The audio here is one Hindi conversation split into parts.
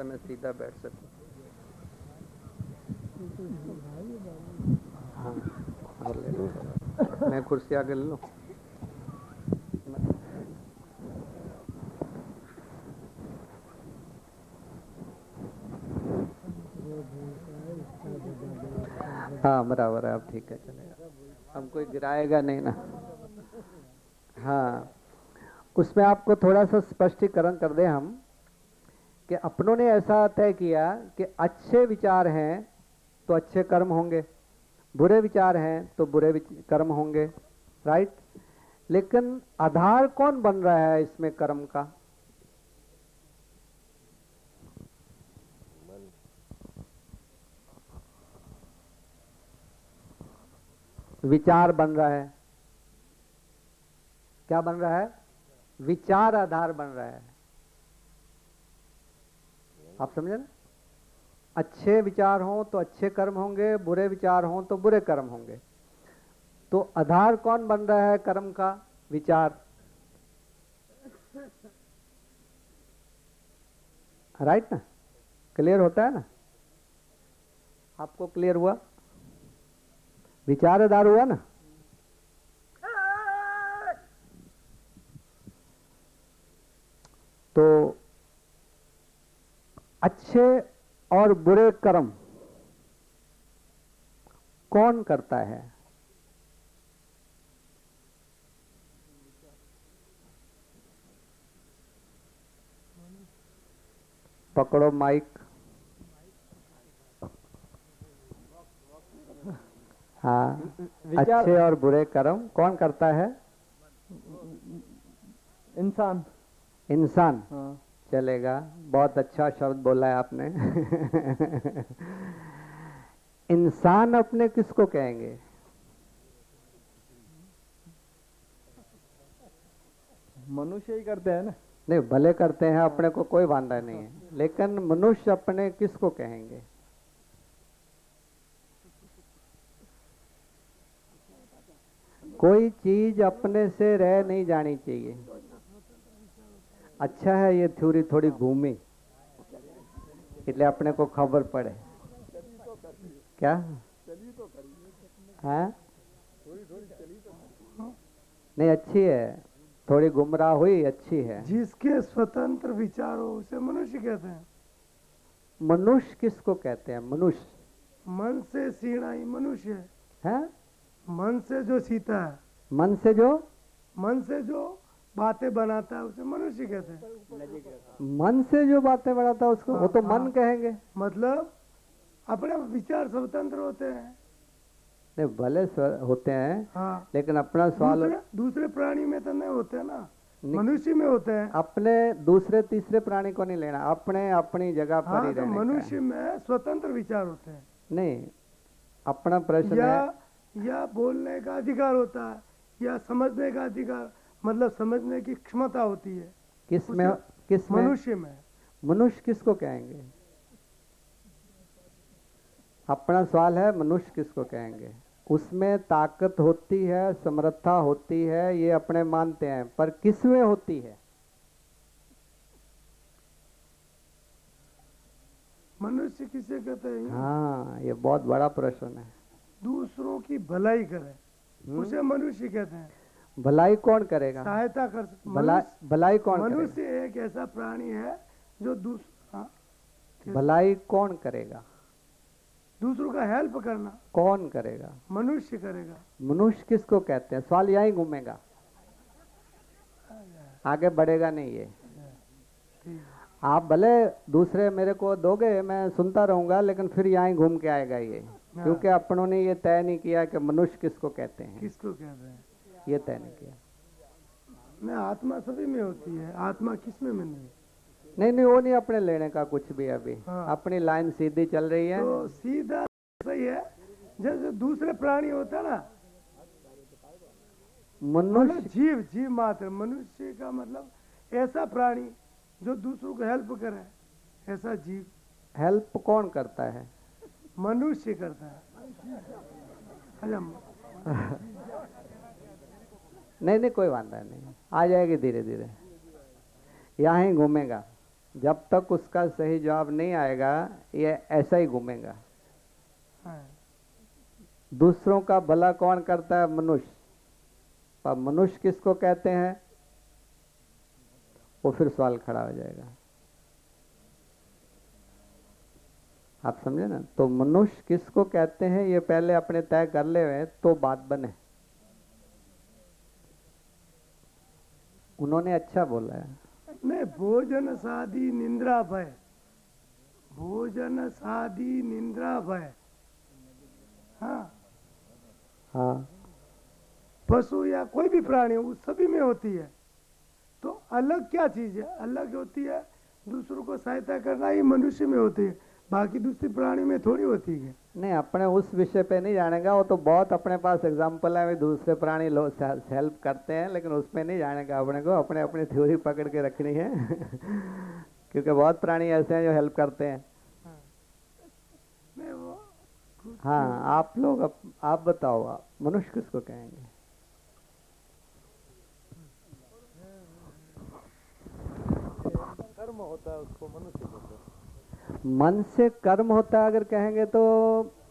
मैं सीधा बैठ सकूं। हाँ, और ले लो, मैं कुर्सी आगे ले लूं। हाँ बराबर है, अब ठीक है, चलेगा। हम कोई गिराएगा नहीं ना। हाँ, उसमें आपको थोड़ा सा स्पष्टीकरण कर दें हम कि अपनों ने ऐसा तय किया कि अच्छे विचार हैं तो अच्छे कर्म होंगे, बुरे विचार हैं तो बुरे कर्म होंगे, राइट। लेकिन आधार कौन बन रहा है इसमें कर्म का? विचार बन रहा है। क्या बन रहा है? विचार आधार बन रहा है। आप समझे ना? अच्छे विचार हों तो अच्छे कर्म होंगे, बुरे विचार हों तो बुरे कर्म होंगे। तो आधार कौन बन रहा है कर्म का? विचार, राइट ना? क्लियर होता है ना? आपको क्लियर हुआ? विचार आधार हुआ ना? तो अच्छे और बुरे कर्म कौन करता है? पकड़ो माइक। हाँ, अच्छे और बुरे कर्म कौन करता है? इंसान। इंसान। हाँ। चलेगा, बहुत अच्छा शब्द बोला है आपने। इंसान अपने किसको कहेंगे? मनुष्य ही करते हैं ना। नहीं, भले करते हैं, अपने को कोई वांदा नहीं है, लेकिन मनुष्य अपने किसको कहेंगे? कोई चीज अपने से रह नहीं जानी चाहिए। अच्छा है ये थ्योरी थोड़ी घूमी, इसलिए अपने को खबर पड़े। क्या है? नहीं, अच्छी है, थोड़ी गुमराह हुई, अच्छी है। जिसके स्वतंत्र विचार हो उसे मनुष्य कहते हैं। मनुष्य किसको कहते हैं? मनुष्य मन से सीना ही मनुष्य है। मन से जो सीता है, मन से जो बातें बनाता है उसे मनुष्य कहते हैं। मन से जो बातें बनाता है उसको वो तो मन कहेंगे। मतलब अपने विचार स्वतंत्र होते हैं। नहीं, भले होते हैं। हाँ, लेकिन अपना सवाल दूसरे प्राणी में तो नहीं होते ना, मनुष्य में होते हैं। अपने दूसरे तीसरे प्राणी को नहीं लेना, अपने अपनी जगह पर ही तो रहने मनुष्य में स्वतंत्र विचार होते हैं। नहीं, अपना प्रश्न है या बोलने का अधिकार होता है, या समझने का अधिकार, मतलब समझने की क्षमता होती है। किस मनुष्य में। मनुष्य किसको कहेंगे? अपना सवाल है, मनुष्य किसको कहेंगे? उसमें ताकत होती है, समर्था होती है, ये अपने मानते हैं, पर किसमें होती है? मनुष्य किसे कहते हैं? हाँ, ये बहुत बड़ा प्रश्न है। दूसरों की भलाई करे उसे मनुष्य कहते हैं। भलाई कौन करेगा? सहायता कर भलाई कौन मनुष्य करेगा? एक ऐसा प्राणी है जो भलाई कौन करेगा? दूसरों का हेल्प करना कौन करेगा? मनुष्य करेगा। मनुष्य किसको कहते हैं? सवाल यहीं घूमेगा, आगे बढ़ेगा नहीं ये। आप भले दूसरे मेरे को दोगे, मैं सुनता रहूंगा, लेकिन फिर यहीं घूम के आएगा ये, क्योंकि अपनों ने ये तय नहीं किया कि मनुष्य किसको कहते हैं। किसको कहते हैं ये तय नहीं किया। मैं आत्मा सभी में होती है, आत्मा किसमें में नहीं। नहीं, वो नहीं अपने लेने का कुछ भी अभी। हाँ। अपनी लाइन सीधी चल रही है। तो सीधा सही है। जैसे दूसरे प्राणी होता है ना, मनुष्य जीव मात्र। मनुष्य का मतलब ऐसा प्राणी जो दूसरों को हेल्प करे, ऐसा जीव। हेल्प कौन करता है? मनुष्य करता है। नहीं, कोई वादा नहीं, आ जाएगी धीरे धीरे, यहाँ ही घूमेगा। जब तक उसका सही जवाब नहीं आएगा ये ऐसा ही घूमेगा। हाँ, दूसरों का भला कौन करता है? मनुष्य। पर मनुष्य किसको कहते हैं? वो फिर सवाल खड़ा हो जाएगा। आप समझे ना? तो मनुष्य किसको कहते हैं ये पहले अपने तय कर ले हुए तो बात बने। उन्होंने अच्छा बोला है। नहीं, भोजन सादी निंद्रा भय, भोजन सादी निंद्रा भय। हाँ, हाँ, पशु या कोई भी प्राणी उस सभी में होती है। तो अलग क्या चीज है? अलग होती है दूसरों को सहायता करना, ही मनुष्य में होती है, बाकी दूसरी प्राणी में थोड़ी होती है। नहीं अपने उस विषय पे नहीं जानेगा। वो तो बहुत अपने पास एग्जाम्पल है, दूसरे प्राणी लोग हेल्प करते हैं, लेकिन उसमें नहीं जानेगा। अपने को अपने अपनी थ्योरी पकड़ के रखनी है क्योंकि बहुत प्राणी ऐसे हैं जो हेल्प करते हैं। नहीं वो हाँ, आप लोग आप बताओ, आप मनुष्य किसको कहेंगे? कर्म होता है उसको मनुष्य बोलते हैं। मन से कर्म होता है अगर कहेंगे तो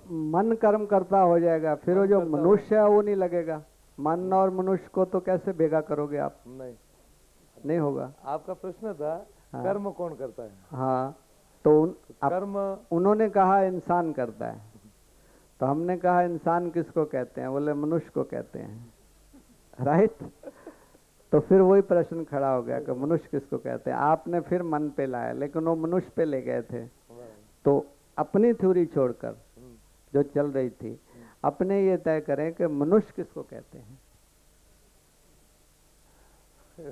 मन कर्म करता हो जाएगा, फिर वो जो मनुष्य है वो नहीं लगेगा। मन और मनुष्य को तो कैसे भेगा करोगे आप? नहीं होगा। आपका प्रश्न था हाँ। कर्म कौन करता है? हाँ, तो कर्म उन्होंने कहा इंसान करता है, तो हमने कहा इंसान किसको कहते हैं? बोले मनुष्य को कहते हैं। राइट। तो फिर वही प्रश्न खड़ा हो गया कि मनुष्य किसको कहते हैं। आपने फिर मन पे लाया, लेकिन वो मनुष्य पे ले गए थे। तो अपनी थ्योरी छोड़कर जो चल रही थी, अपने ये तय करें कि मनुष्य किसको कहते हैं।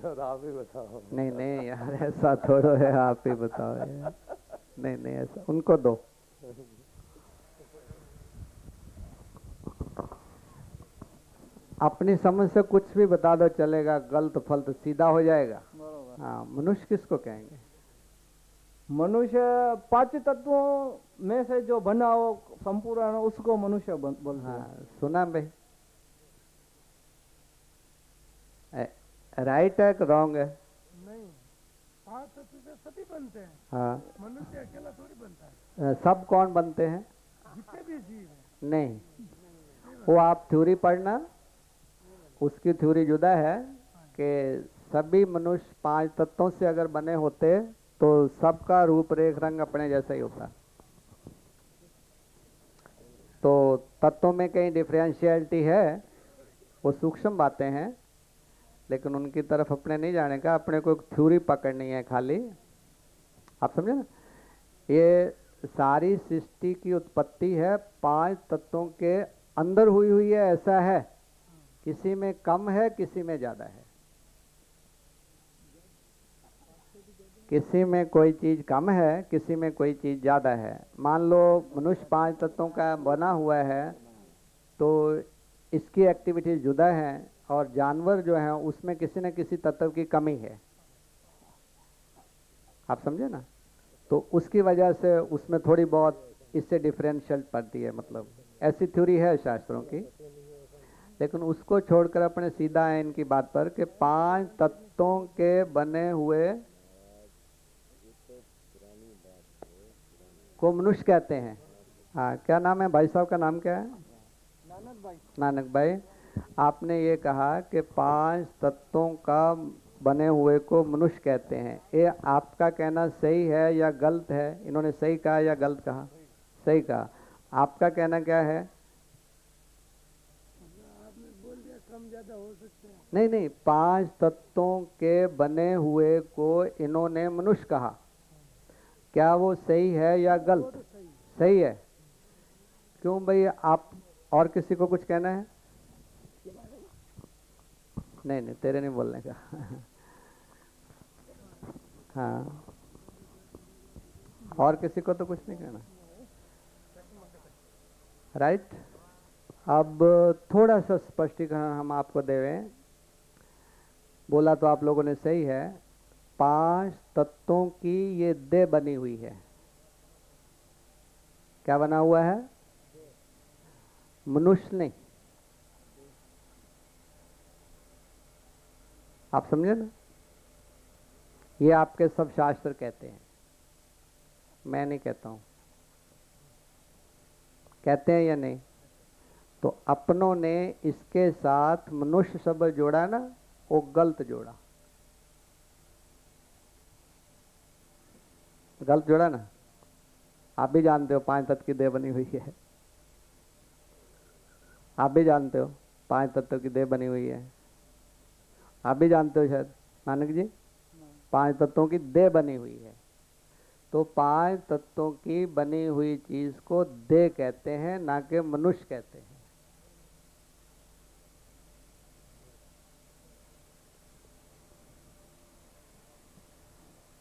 और आप ही बताओ। नहीं नहीं यार, ऐसा थोड़ा है, आप ही बताओ यार। नहीं नहीं, ऐसा उनको दो। अपनी समझ से कुछ भी बता दो चलेगा, गलत फलत सीधा हो जाएगा। हाँ, मनुष्य किसको कहेंगे? मनुष्य पांच तत्वों में से जो बना हो संपूर्ण उसको मनुष्य बोलते हैं। हाँ, सुना भाई? राइट है कि रॉन्ग है? नहीं, 5 तत्व से सभी बनते हैं। हाँ, मनुष्य अकेला थोड़ी बनता है, सब कौन बनते हैं? जितने भी जीव हैं। नहीं, वो आप थ्योरी पढ़ना, उसकी थ्योरी जुदा है कि सभी मनुष्य 5 तत्वों से अगर बने होते तो सबका रूप रेख रंग अपने जैसा ही होता। तो तत्वों में कहीं डिफरेंशियलिटी है, वो सूक्ष्म बातें हैं, लेकिन उनकी तरफ अपने नहीं जाने का। अपने को एक थ्योरी पकड़नी है खाली। आप समझे ना? ये सारी सृष्टि की उत्पत्ति है 5 तत्वों के अंदर हुई है, ऐसा है। किसी में कम है, किसी में ज्यादा है। किसी में कोई चीज कम है, किसी में कोई चीज ज्यादा है। मान लो मनुष्य 5 तत्वों का बना हुआ है, तो इसकी एक्टिविटीज जुदा है, और जानवर जो है उसमें किसी न किसी तत्व की कमी है। आप समझे ना? तो उसकी वजह से उसमें थोड़ी बहुत इससे डिफरेंशियल पड़ती है। मतलब ऐसी थ्योरी है शास्त्रों की, लेकिन उसको छोड़कर अपने सीधा है इनकी बात पर कि 5 तत्वों के बने हुए को मनुष्य कहते हैं। हाँ, क्या नाम है भाई साहब का? नाम क्या है? नानक भाई। नानक भाई, आपने ये कहा कि 5 तत्वों का बने हुए को मनुष्य कहते हैं। ये आपका कहना सही है या गलत है? इन्होंने सही कहा या गलत कहा? सही कहा। आपका कहना क्या है? आपने बोल दिया कम ज्यादा हो सकते हैं। नहीं नहीं, 5 तत्वों के बने हुए को इन्होंने मनुष्य कहा। क्या वो सही है या गलत? सही है। क्यों भाई, आप और किसी को कुछ कहना है? नहीं नहीं, तेरे नहीं बोलने का। हाँ, और किसी को तो कुछ नहीं कहना। राइट। अब थोड़ा सा स्पष्टीकरण हम आपको देवें। बोला तो आप लोगों ने सही है, 5 तत्वों की ये देह बनी हुई है। क्या बना हुआ है? मनुष्य नहीं। आप समझे ना? ये आपके सब शास्त्र कहते हैं, मैं नहीं कहता हूं। कहते हैं या नहीं? तो अपनों ने इसके साथ मनुष्य शब्द जोड़ा ना, वो गलत जोड़ा, गलत जोड़ा ना। आप भी जानते हो 5 तत्व की देह बनी हुई है, आप भी जानते हो 5 तत्वों की देह बनी हुई है, आप भी जानते हो शायद नानक जी, 5 तत्वों की देह बनी हुई है। तो 5 तत्वों की बनी हुई चीज को देह कहते हैं, ना कि मनुष्य कहते हैं।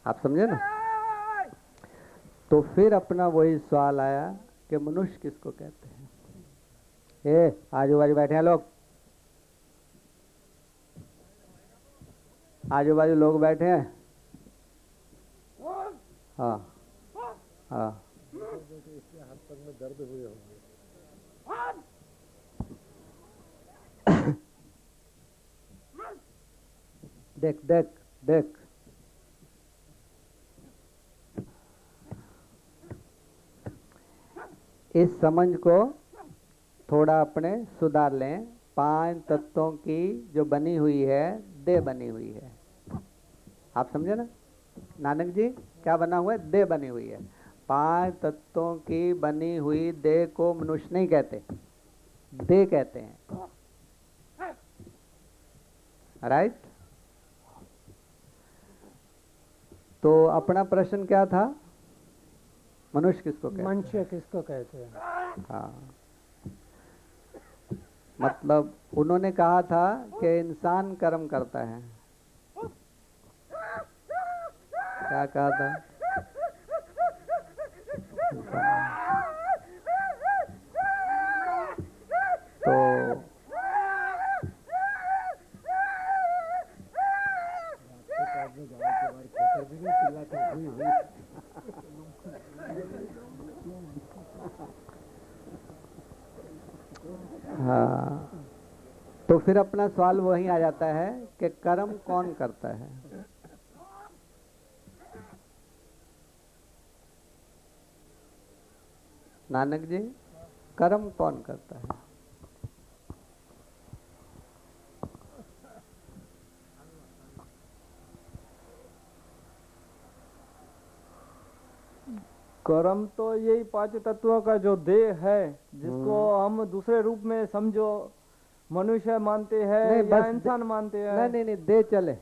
आप समझे ना? तो फिर अपना वही सवाल आया कि मनुष्य किसको कहते हैं। ए आजू बाजू बैठे हैं लोग, आजू बाजू लोग बैठे हैं। हाँ हाँ, देख देख देख, इस समझ को थोड़ा अपने सुधार लें। 5 तत्वों की जो बनी हुई है, देह बनी हुई है। आप समझे ना नानक जी, क्या बना हुआ है? देह बनी हुई है। 5 तत्वों की बनी हुई देह को मनुष्य नहीं कहते, देह कहते हैं। राइट? तो अपना प्रश्न क्या था? मनुष्य किसको कहते हैं? मनुष्य किसको कहते हैं? हाँ, मतलब उन्होंने कहा था कि इंसान कर्म करता है। क्या कहा था? तो हाँ, तो फिर अपना सवाल वही आ जाता है कि कर्म कौन करता है? नानक जी, कर्म कौन करता है? कर्म तो यही 5 तत्वों का जो देह है, जिसको हम दूसरे रूप में समझो मनुष्य मानते हैं नहीं, या बस इंसान मानते हैं। नहीं नहीं नहीं, दे चले।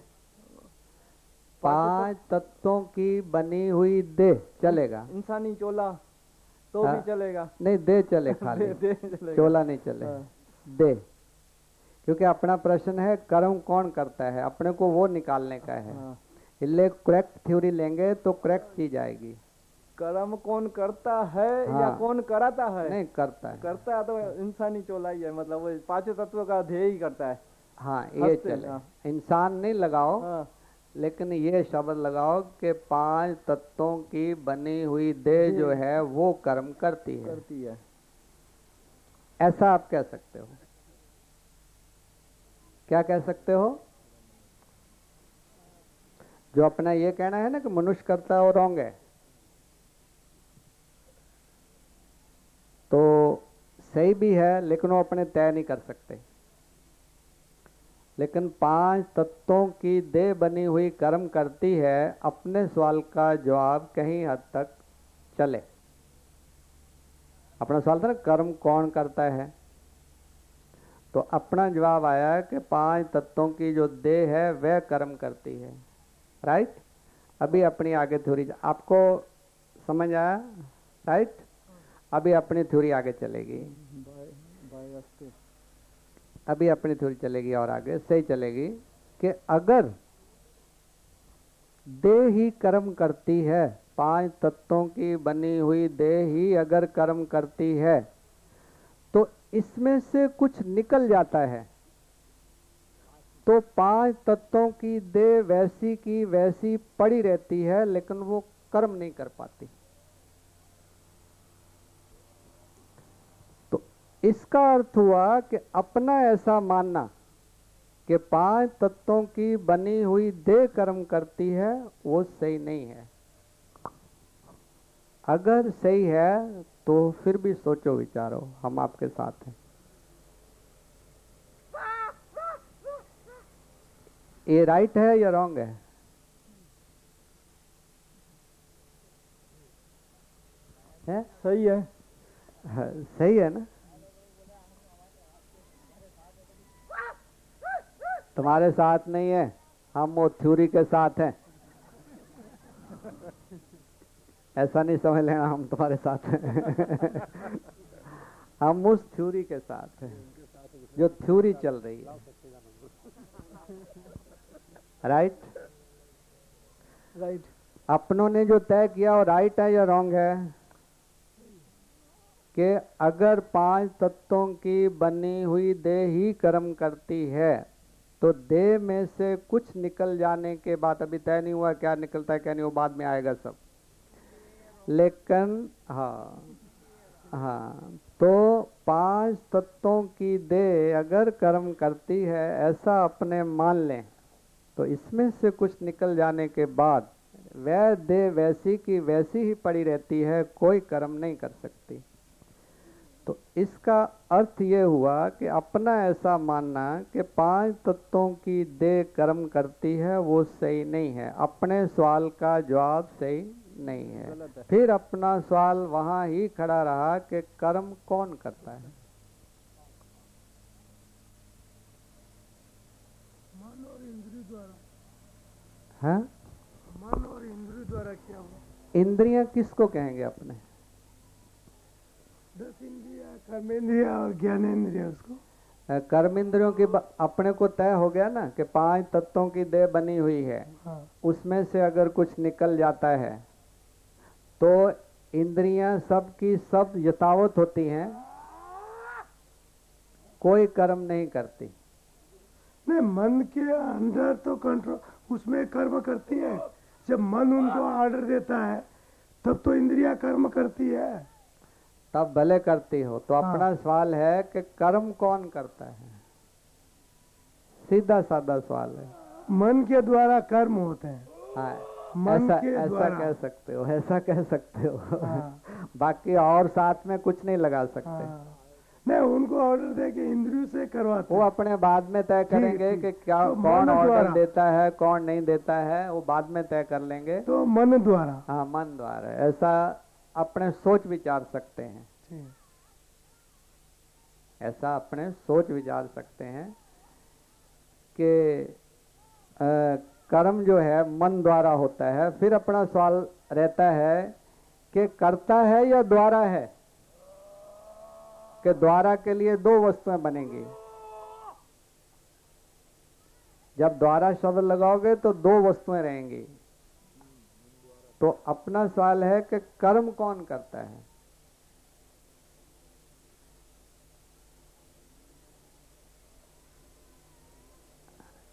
5 तत्वों की बनी हुई देह चलेगा। इंसानी चोला तो हाँ, भी चलेगा। नहीं दे चले खाली, दे चलेगा। चोला नहीं चले, हाँ। दे। क्योंकि अपना प्रश्न है कर्म कौन करता है, अपने को वो निकालने का है। हाँ। इसलिए करेक्ट थ्योरी लेंगे तो करेक्ट चीज आएगी। कर्म कौन करता है हाँ। या कौन कराता है? नहीं, करता है। करता है तो इंसानी चोला ही है, मतलब वो 5 तत्वों का ध्येय ही करता है। हाँ, ये हंसते, चले। हाँ। इंसान नहीं लगाओ, हाँ। लेकिन ये शब्द लगाओ कि 5 तत्वों की बनी हुई देह जो है वो कर्म करती है। करती है। ऐसा आप कह सकते हो। क्या कह सकते हो? जो अपना ये कहना है ना कि मनुष्य करता है और रॉन्ग है, तो सही भी है, लेकिन वो अपने तय नहीं कर सकते। लेकिन 5 तत्वों की देह बनी हुई कर्म करती है, अपने सवाल का जवाब कहीं हद तक चले। अपना सवाल था ना कर्म कौन करता है, तो अपना जवाब आया कि 5 तत्वों की जो देह है वह कर्म करती है। राइट? अभी अपनी आगे थ्योरी आपको समझ आया? राइट? अभी अपनी थ्योरी आगे चलेगी, अभी अपनी थ्योरी चलेगी और आगे सही चलेगी कि अगर देह ही कर्म करती है, 5 तत्वों की बनी हुई देह ही अगर कर्म करती है, तो इसमें से कुछ निकल जाता है, तो 5 तत्वों की देह वैसी की वैसी पड़ी रहती है, लेकिन वो कर्म नहीं कर पाती। तो इसका अर्थ हुआ कि अपना ऐसा मानना कि 5 तत्वों की बनी हुई देह कर्म करती है, वो सही नहीं है। अगर सही है तो फिर भी सोचो विचारो, हम आपके साथ हैं। ये राइट है या रॉन्ग है? है? सही है। हाँ, सही है ना? तुम्हारे साथ नहीं है, हम वो थ्योरी के साथ हैं। ऐसा नहीं समझ लेना हम तुम्हारे साथ हैं। हम उस थ्योरी के साथ हैं जो थ्योरी चल रही है। राइट? राइट। अपनों ने जो तय किया वो राइट है या रॉन्ग है? कि अगर 5 तत्वों की बनी हुई देह ही कर्म करती है तो देह में से कुछ निकल जाने के बाद, अभी तय नहीं हुआ क्या निकलता है क्या नहीं, वो बाद में आएगा सब। लेकिन हाँ, तो 5 तत्वों की देह अगर कर्म करती है ऐसा अपने मान लें, तो इसमें से कुछ निकल जाने के बाद वह देह वैसी की वैसी ही पड़ी रहती है, कोई कर्म नहीं कर सकती। तो इसका अर्थ ये हुआ कि अपना ऐसा मानना कि 5 तत्वों की देह कर्म करती है वो सही नहीं है। अपने सवाल का जवाब सही नहीं है। फिर अपना सवाल वहां ही खड़ा रहा कि कर्म कौन करता है? मन और इंद्रिय द्वारा। हाँ? मन और इंद्रिय द्वारा क्या हुआ? इंद्रियां किसको कहेंगे अपने? 10 इंद्रिया, कर्मेंद्रिया और ज्ञानेंद्रिया। उसको कर्म इंद्रियों की अपने को तय हो गया ना कि 5 तत्वों की देह बनी हुई है। हाँ। उसमें से अगर कुछ निकल जाता है तो इंद्रियां सब की सब यथावत होती हैं, कोई कर्म नहीं करती। नहीं, मन के अंदर तो कंट्रोल, उसमें कर्म करती है। जब मन उनको ऑर्डर देता है तब तो इंद्रिया कर्म करती है। तब भले करती हो। तो हाँ। अपना सवाल है कि कर्म कौन करता है? सीधा साधा सवाल है। मन के द्वारा कर्म होते हैं। हाँ, मन के ऐसा द्वारा। कह सकते हो, ऐसा कह सकते हो। हाँ। बाकी और साथ में कुछ नहीं लगा सकते। हाँ। नहीं, उनको ऑर्डर दे के इंद्रियों से करवाते वो हैं। अपने बाद में तय करेंगे ठीक। कि क्या तो कौन मन ऑर्डर द्वारा। देता है कौन नहीं देता है, वो बाद में तय कर लेंगे। तो मन द्वारा। हाँ, मन द्वारा ऐसा अपने सोच विचार सकते हैं। ठीक। ऐसा अपने सोच विचार सकते हैं कि कर्म जो है मन द्वारा होता है। फिर अपना सवाल रहता है कि करता है या द्वारा है? कि द्वारा के लिए 2 वस्तुएं बनेंगी। जब द्वारा शब्द लगाओगे तो 2 वस्तुएं रहेंगी। तो अपना सवाल है कि कर्म कौन करता है?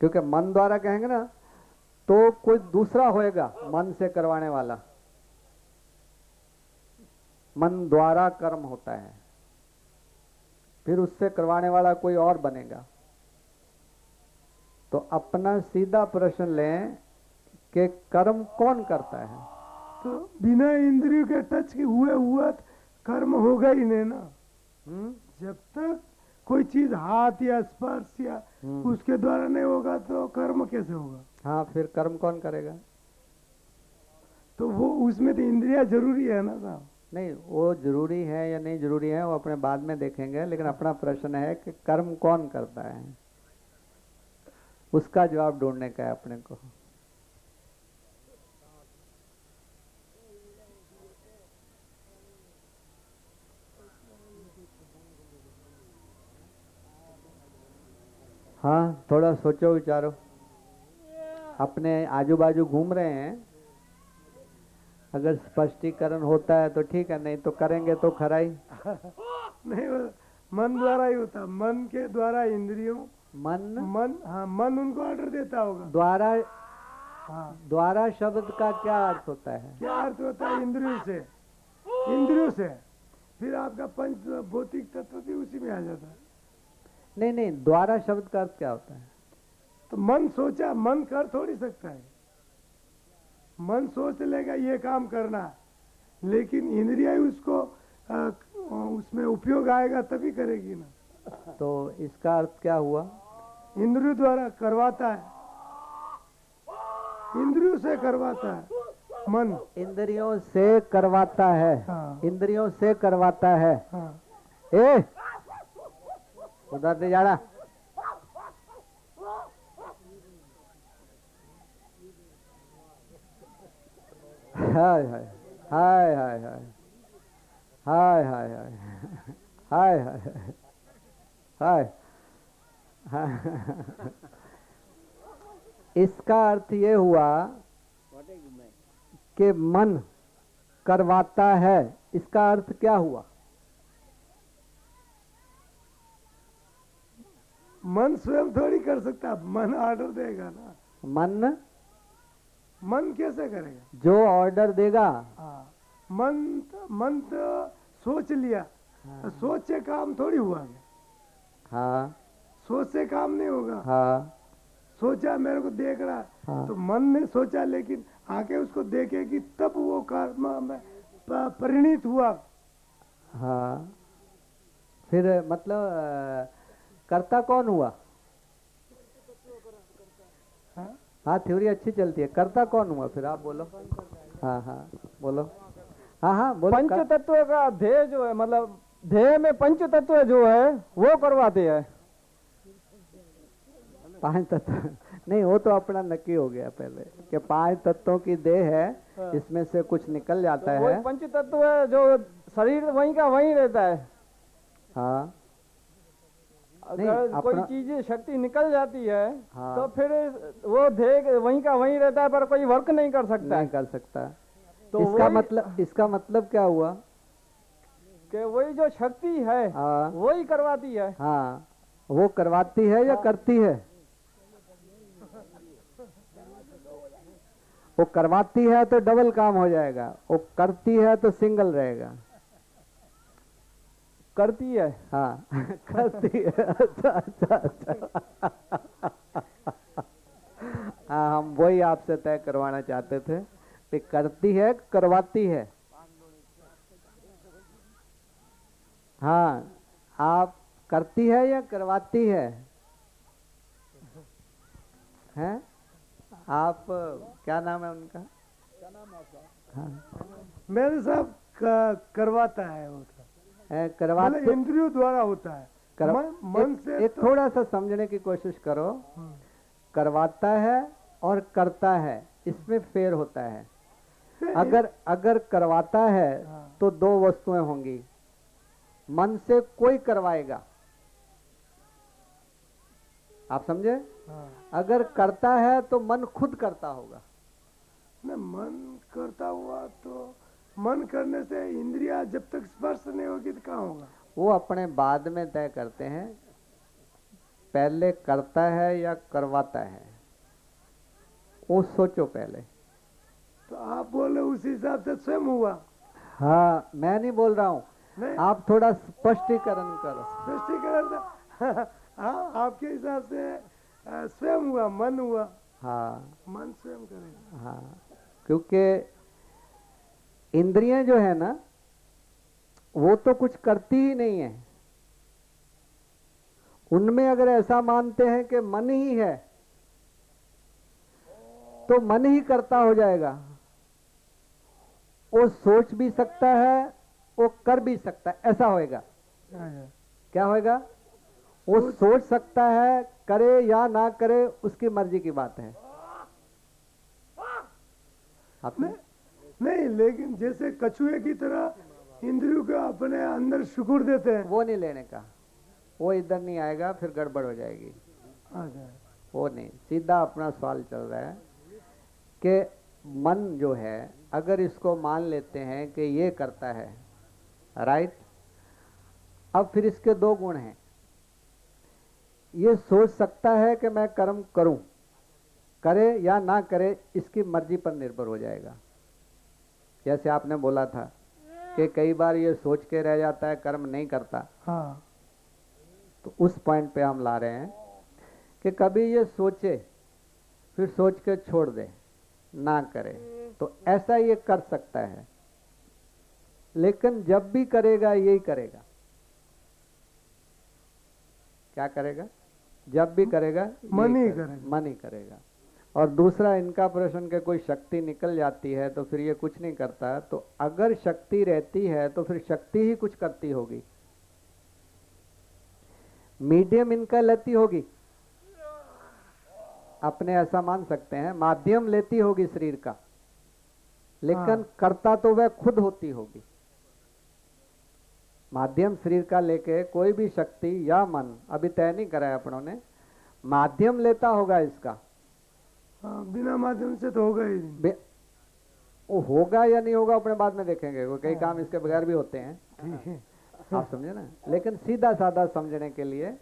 क्योंकि मन द्वारा कहेंगे ना तो कोई दूसरा होएगा मन से करवाने वाला। मन द्वारा कर्म होता है, फिर उससे करवाने वाला कोई और बनेगा। तो अपना सीधा प्रश्न लें कि कर्म कौन करता है? तो बिना इंद्रियों के टच के हुए हुआ कर्म होगा ही नहीं ना। जब तक कोई चीज हाथ या स्पर्श या उसके द्वारा नहीं होगा तो कर्म कैसे होगा? हाँ, फिर कर्म कौन करेगा? तो वो उसमें तो इंद्रिया जरूरी है ना साहब। नहीं, वो जरूरी है या नहीं जरूरी है वो अपने बाद में देखेंगे। लेकिन अपना प्रश्न है कि कर्म कौन करता है, उसका जवाब ढूंढने का है अपने को। हाँ, थोड़ा सोचो विचारो। अपने आजू बाजू घूम रहे हैं, अगर स्पष्टीकरण होता है तो ठीक है, नहीं तो करेंगे तो खरा ही। नहीं, वो मन द्वारा ही होता। मन के द्वारा इंद्रियों। मन हाँ, मन उनको ऑर्डर देता होगा। द्वारा। हाँ। द्वारा शब्द का क्या अर्थ होता है? क्या अर्थ होता है? इंद्रियों से। इंद्रियों से फिर आपका पंच भौतिक तत्व भी उसी में आ जाता है। नहीं, द्वारा शब्द का अर्थ क्या होता है? तो मन सोचा, मन कर थोड़ी सकता है। मन सोच लेगा ये काम करना है, लेकिन इंद्रिया ही उसको उसमें उपयोग आएगा तभी करेगी ना। तो इसका अर्थ क्या हुआ? इंद्रियों द्वारा करवाता है, इंद्रियों से करवाता है मन। इंद्रियों से करवाता है। हाँ। इंद्रियों से करवाता है। हाँ। ए उधर से जाना। हाय हाय हाय हाय हाय हाय हाय हाय हाय हाय हाय। इसका अर्थ ये हुआ कि मन करवाता है। इसका अर्थ क्या हुआ? मन स्वयं थोड़ी कर सकता, मन ऑर्डर देगा ना। मन कैसे करेगा? जो ऑर्डर देगा। हाँ। मन तो सोच लिया। हाँ। सोच से काम थोड़ी हुआ है। हाँ। सोच से काम नहीं होगा। हाँ। सोचा मेरे को देख रहा। हाँ। तो मन ने सोचा, लेकिन आके उसको देखेगी तब वो कर्म में परिणित हुआ। हाँ। फिर मतलब कर्ता कौन हुआ? हाँ? हाँ, थ्योरी अच्छी चलती है। कर्ता कौन हुआ फिर? आप बोलो। हाँ हाँ बोलो। हाँ हाँ बोलो। पंच तत्व का ध्येय जो है, मतलब ध्येय में पंच तत्व जो है वो करवाते हैं। 5 तत्व नहीं, वो तो अपना नक्की हो गया पहले कि 5 तत्वों की देह है। हाँ। इसमें से कुछ निकल जाता तो है। वही पंच तत्व है जो शरीर वहीं का वहीं रहता है। हाँ। नहीं, अगर कोई अपना- चीज शक्ति निकल जाती है हाँ। तो फिर वो ध्येय वहीं का वहीं रहता है, पर कोई वर्क नहीं कर सकता नहीं है। कर सकता। तो इसका मतलब क्या हुआ? कि वही जो शक्ति है हाँ। वही करवाती है। हाँ, वो करवाती है या हाँ। करती है? वो करवाती है तो डबल काम हो जाएगा, वो करती है तो सिंगल रहेगा। करती है। हाँ करती है। अच्छा अच्छा अच्छा। हाँ, हम वही आपसे तय करवाना चाहते थे कि करती है करवाती है। हाँ, आप करती है या करवाती है? हैं? आप क्या नाम है उनका? हाँ। मेरे साहब करवाता है वो तो। करवाते मतलब इंद्रियों द्वारा होता है। मन से एक थोड़ा सा समझने की कोशिश करो। करवाता है और करता है, इसमें फेर होता है। अगर करवाता है तो 2 वस्तुएं होंगी। मन से कोई करवाएगा, आप समझे? हाँ। अगर करता है तो मन खुद करता होगा। न मन करता हुआ तो मन करने से इंद्रिया जब तक स्पर्श नहीं होगी तो कहाँ होगा? वो अपने बाद में तय करते हैं, पहले करता है या करवाता है, वो सोचो पहले। तो आप बोले उस हिसाब से स्वयं हुआ। हाँ, मैं नहीं बोल रहा हूँ, नहीं, आप थोड़ा स्पष्टीकरण करो। स्पष्टीकरण। हाँ, आपके हिसाब से स्वयं हुआ, मन हुआ। हाँ मन स्वयं करेगा। हाँ, क्योंकि इंद्रियां जो है ना, वो तो कुछ करती ही नहीं है। उनमें अगर ऐसा मानते हैं कि मन ही है तो मन ही करता हो जाएगा। वो सोच भी सकता है, वो कर भी सकता है, ऐसा होएगा। क्या होएगा? वो सोच सकता है, करे या ना करे उसकी मर्जी की बात है। आपने नहीं, लेकिन जैसे कछुए की तरह इंद्रियों को अपने अंदर सिकुड़ देते हैं। वो नहीं लेने का, वो इधर नहीं आएगा, फिर गड़बड़ हो जाएगी। अच्छा। वो नहीं, सीधा अपना सवाल चल रहा है कि मन जो है, अगर इसको मान लेते हैं कि ये करता है, राइट, अब फिर इसके 2 गुण हैं। ये सोच सकता है कि मैं कर्म करूं, करे या ना करे इसकी मर्जी पर निर्भर हो जाएगा। जैसे आपने बोला था कि कई बार ये सोच के रह जाता है, कर्म नहीं करता। हाँ। तो उस पॉइंट पे हम ला रहे हैं कि कभी ये सोचे फिर सोच के छोड़ दे, ना करे, तो ऐसा ये कर सकता है, लेकिन जब भी करेगा यही करेगा। क्या करेगा? जब भी करेगा मन ही मन ही करेगा। और दूसरा, इनका प्रश्न के कोई शक्ति निकल जाती है तो फिर ये कुछ नहीं करता। तो अगर शक्ति रहती है तो फिर शक्ति ही कुछ करती होगी। मीडियम इनका लेती होगी, अपने ऐसा मान सकते हैं, माध्यम लेती होगी शरीर का, लेकिन करता तो वह खुद होती होगी। माध्यम शरीर का लेके कोई भी शक्ति या मन, अभी तय नहीं करा है अपनों ने, माध्यम लेता होगा इसका। बिना माध्यम से तो होगा ही नहीं। वो होगा या नहीं होगा अपने बाद में देखेंगे, वो कई काम इसके बगैर भी होते हैं। ठीक है, आप समझे ना। लेकिन सीधा साधा समझने के लिए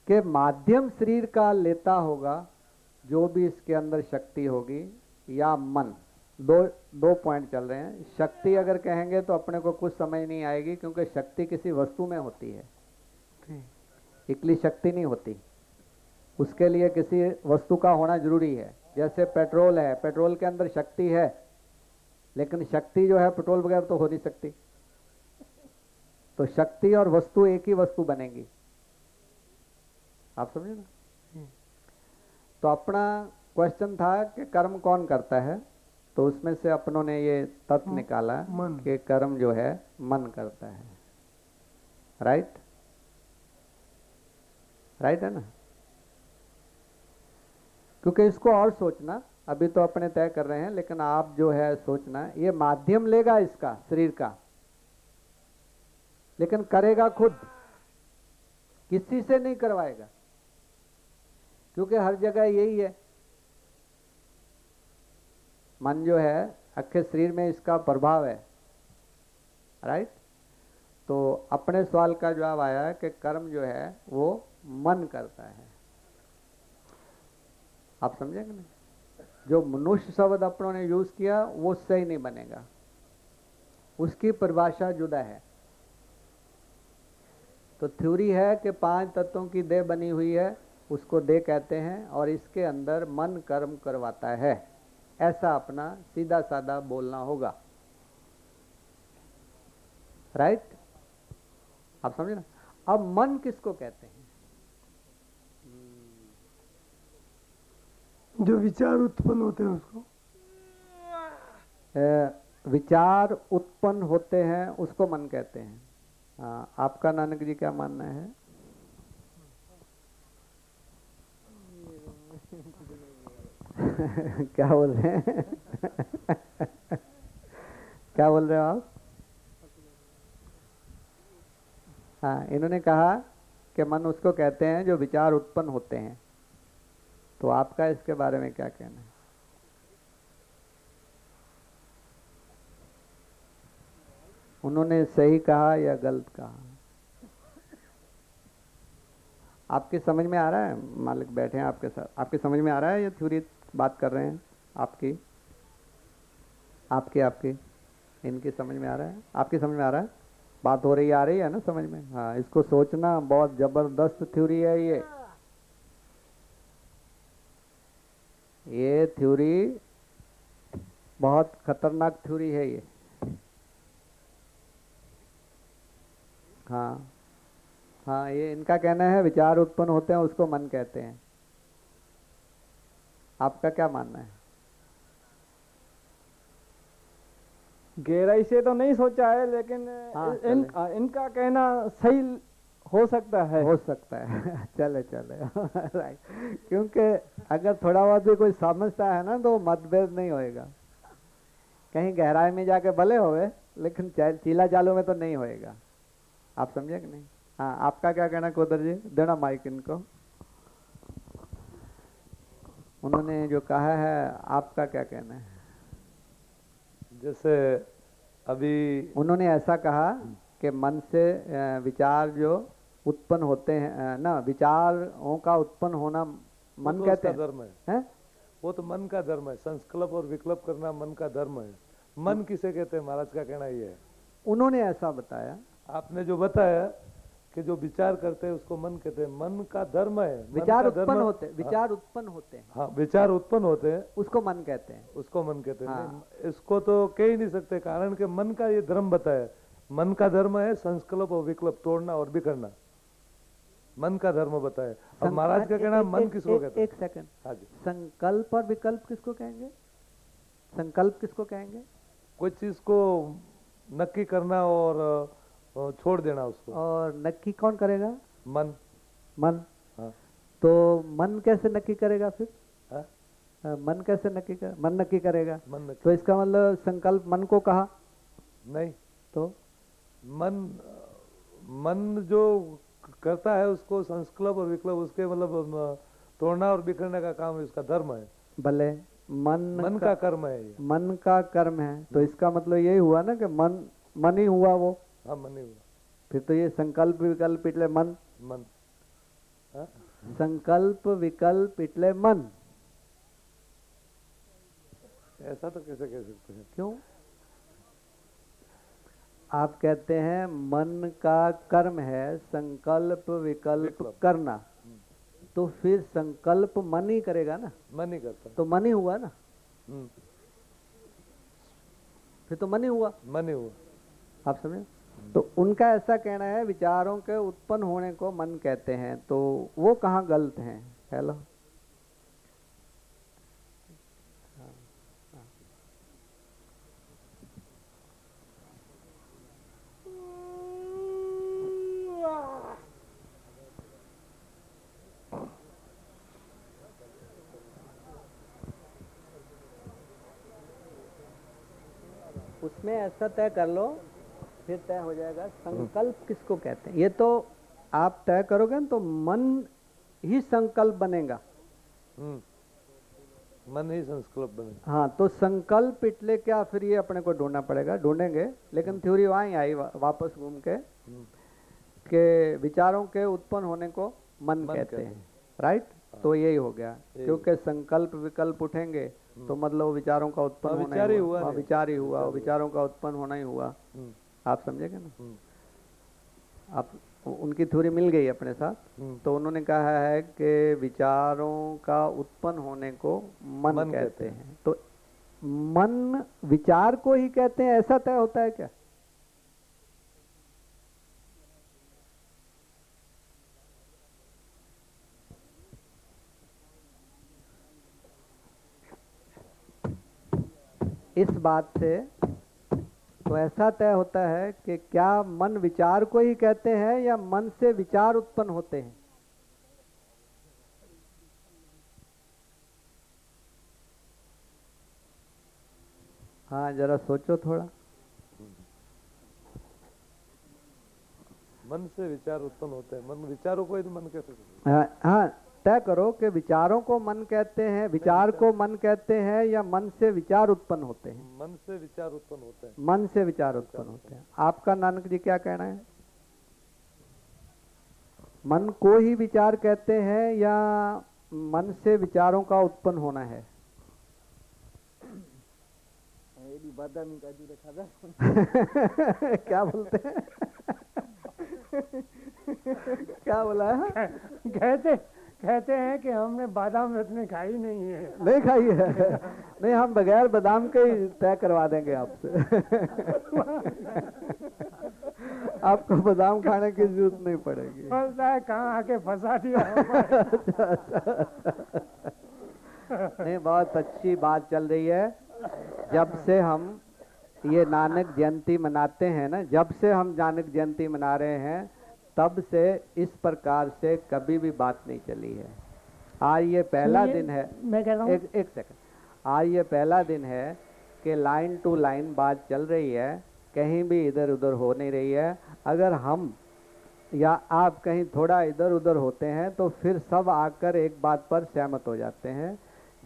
कि माध्यम शरीर का लेता होगा जो भी इसके अंदर शक्ति होगी या मन। दो पॉइंट चल रहे हैं। शक्ति अगर कहेंगे तो अपने को कुछ समझ नहीं आएगी, क्योंकि शक्ति किसी वस्तु में होती है, इकली शक्ति नहीं होती। उसके लिए किसी वस्तु का होना जरूरी है। जैसे पेट्रोल है, पेट्रोल के अंदर शक्ति है, लेकिन शक्ति जो है पेट्रोल बगैर तो हो नहीं सकती। तो शक्ति और वस्तु एक ही वस्तु बनेगी। आप समझे ना। तो अपना क्वेश्चन था कि कर्म कौन करता है, तो उसमें से अपनों ने ये तथ्य निकाला कि कर्म जो है मन करता है। राइट है ना। क्योंकि इसको और सोचना, अभी तो अपने तय कर रहे हैं, लेकिन आप जो है सोचना, ये माध्यम लेगा इसका शरीर का, लेकिन करेगा खुद, किसी से नहीं करवाएगा। क्योंकि हर जगह यही है, मन जो है अक्खे शरीर में इसका प्रभाव है। राइट। तो अपने सवाल का जवाब आया कि कर्म जो है वो मन करता है। आप समझेंगे नहीं। जो मनुष्य शब्द अपनों ने यूज किया वो सही नहीं बनेगा, उसकी परिभाषा जुदा है। तो थ्योरी है कि 5 तत्वों की देह बनी हुई है, उसको देह कहते हैं, और इसके अंदर मन कर्म करवाता है। ऐसा अपना सीधा साधा बोलना होगा। राइट। आप समझे ना। अब मन किसको कहते हैं? जो विचार उत्पन्न होते हैं उसको, विचार उत्पन्न होते हैं उसको मन कहते हैं। आपका नानक जी क्या मानना है? क्या बोल रहे हैं? क्या बोल रहे हो आप? हाँ, इन्होंने कहा कि मन उसको कहते हैं जो विचार उत्पन्न होते हैं। तो आपका इसके बारे में क्या कहना है? उन्होंने सही कहा या गलत कहा? आपकी समझ में आ रहा है? मालिक बैठे हैं आपके साथ, आपकी समझ में आ रहा है या थ्योरी बात कर रहे हैं? आपकी इनकी समझ में आ रहा है? आपकी समझ में आ रहा है? बात हो रही आ रही है ना समझ में? हाँ, इसको सोचना, बहुत जबरदस्त थ्योरी है ये थ्योरी बहुत खतरनाक थ्योरी है ये। हाँ, ये इनका कहना है विचार उत्पन्न होते हैं उसको मन कहते हैं। आपका क्या मानना है? गहराई से तो नहीं सोचा है, लेकिन इनका कहना सही हो सकता है। चले राइट। क्योंकि अगर थोड़ा बहुत भी कोई समझता है ना तो मतभेद नहीं होएगा। कहीं गहराई में जाके भले होवे, लेकिन चीला चालू में तो नहीं होएगा। आप समझे कि नहीं? हाँ, आपका क्या कहना कोदर जी? देना माइक इनको। उन्होंने जो कहा है, आपका क्या कहना है? जैसे अभी उन्होंने ऐसा कहा कि मन से विचार जो उत्पन्न होते हैं ना, विचारों का उत्पन्न होना मन तो कहते हैं। धर्म है? वो तो मन का धर्म है। संकल्प और विकल्प करना मन का धर्म है। मन किसे कहते हैं? महाराज का कहना ये है। उन्होंने ऐसा बताया। आपने जो बताया कि जो विचार करते हैं उसको मन कहते हैं। मन का धर्म है। मन विचार का उत्पन्न धर्म- होते, विचार उत्पन्न होते हैं, हाँ, विचार उत्पन्न होते हैं, उसको मन कहते हैं। उसको मन कहते हैं। हाँ। नहीं, इसको तो कह ही नहीं सकते, कारण कि मन का ये धर्म बताया। मन का धर्म है संकल्प और विकल्प, तोड़ना और बिखरना, मन का धर्म बताया। अब महाराज का कहना मन किसको कहते हैं? एक सेकंड, हाँ जी। संकल्प और विकल्प किसको कहेंगे? संकल्प किसको कहेंगे? कोई चीज को नक्की करना और छोड़ देना उसको। और नक्की कौन करेगा? मन। मन। हाँ। तो मन कैसे नक्की करेगा फिर? हाँ? मन कैसे नक्की कर, मन नक्की करेगा? मन नक्की। तो इसका मतलब संकल्प मन को कहा? नहीं, तो मन जो करता है उसको संकल्प और विकल्प, उसके मतलब तोड़ना और बिखरने का काम उसका धर्म है। भले मन का कर्म है ये। मन का कर्म है, तो इसका मतलब यही हुआ ना कि मन ही हुआ वो। हाँ, मन ही हुआ। फिर तो ये संकल्प विकल्प इटले मन। हाँ? संकल्प विकल्प इटले मन। ऐसा तो कैसे कह सकते हैं? क्यों? आप कहते हैं मन का कर्म है संकल्प विकल्प करना, तो फिर संकल्प मन ही करेगा ना, मन ही करता। तो मन ही हुआ ना, फिर तो मन ही हुआ। मन ही हुआ। आप समझे? तो उनका ऐसा कहना है विचारों के उत्पन्न होने को मन कहते हैं, तो वो कहाँ गलत हैं? हेलो, उसमें ऐसा तय कर लो, फिर तय हो जाएगा संकल्प किसको कहते हैं। ये तो आप तय करोगे ना, तो मन ही संकल्प बनेगा। मन ही संकल्प बनेगा। हाँ, तो संकल्प इटले क्या, फिर ये अपने को ढूंढना पड़ेगा, ढूंढेंगे, लेकिन थ्योरी वहाँ ही आई वापस घूम के कि विचारों के उत्पन्न होने को मन कहते हैं, राइट? तो यही हो गया, क्योंकि संकल्प विकल्प उठेंगे तो मतलब विचारों का उत्पन्न होना ही हुआ, विचार ही हुआ, विचारों का उत्पन्न होना ही हुआ। आप समझेंगे ना? आप उनकी थ्योरी मिल गई अपने साथ, तो उन्होंने कहा है कि विचारों का उत्पन्न होने को मन कहते हैं। तो मन विचार को ही कहते हैं, ऐसा तय होता है क्या? इस बात से तो ऐसा तय होता है कि क्या मन विचार को ही कहते हैं या मन से विचार उत्पन्न होते हैं? हाँ, जरा सोचो थोड़ा। मन से विचार उत्पन्न होते हैं। मन विचारों को ही तो मन कह सकते हैं। हाँ, तय करो कि विचारों को मन कहते हैं, विचार को मन कहते हैं, या मन से विचार उत्पन्न होते हैं? मन से विचार उत्पन्न होते हैं। मन से विचार उत्पन्न होते हैं। आपका नानक जी क्या कहना है? मन को ही विचार कहते हैं या मन से विचारों का उत्पन्न होना है? क्या बोलते हैं? क्या बोला है? कहते हैं कि हमने बादाम रत्ने खाई नहीं है। नहीं खाई है? नहीं, हम बगैर बादाम के ही तय करवा देंगे आपसे। आपको बादाम खाने की जरूरत नहीं पड़ेगी। बोलता है कहाँ आके फंसा दिया। नहीं, बहुत अच्छी बात चल रही है। जब से हम ये नानक जयंती मनाते हैं ना, जब से हम नानक जयंती मना रहे हैं, तब से इस प्रकार से कभी भी बात नहीं चली है। आज ये पहला दिन है, मैं कह रहा हूँ एक सेकंड, आज ये पहला दिन है कि लाइन टू लाइन बात चल रही है, कहीं भी इधर उधर हो नहीं रही है। अगर हम या आप कहीं थोड़ा इधर उधर होते हैं तो फिर सब आकर एक बात पर सहमत हो जाते हैं।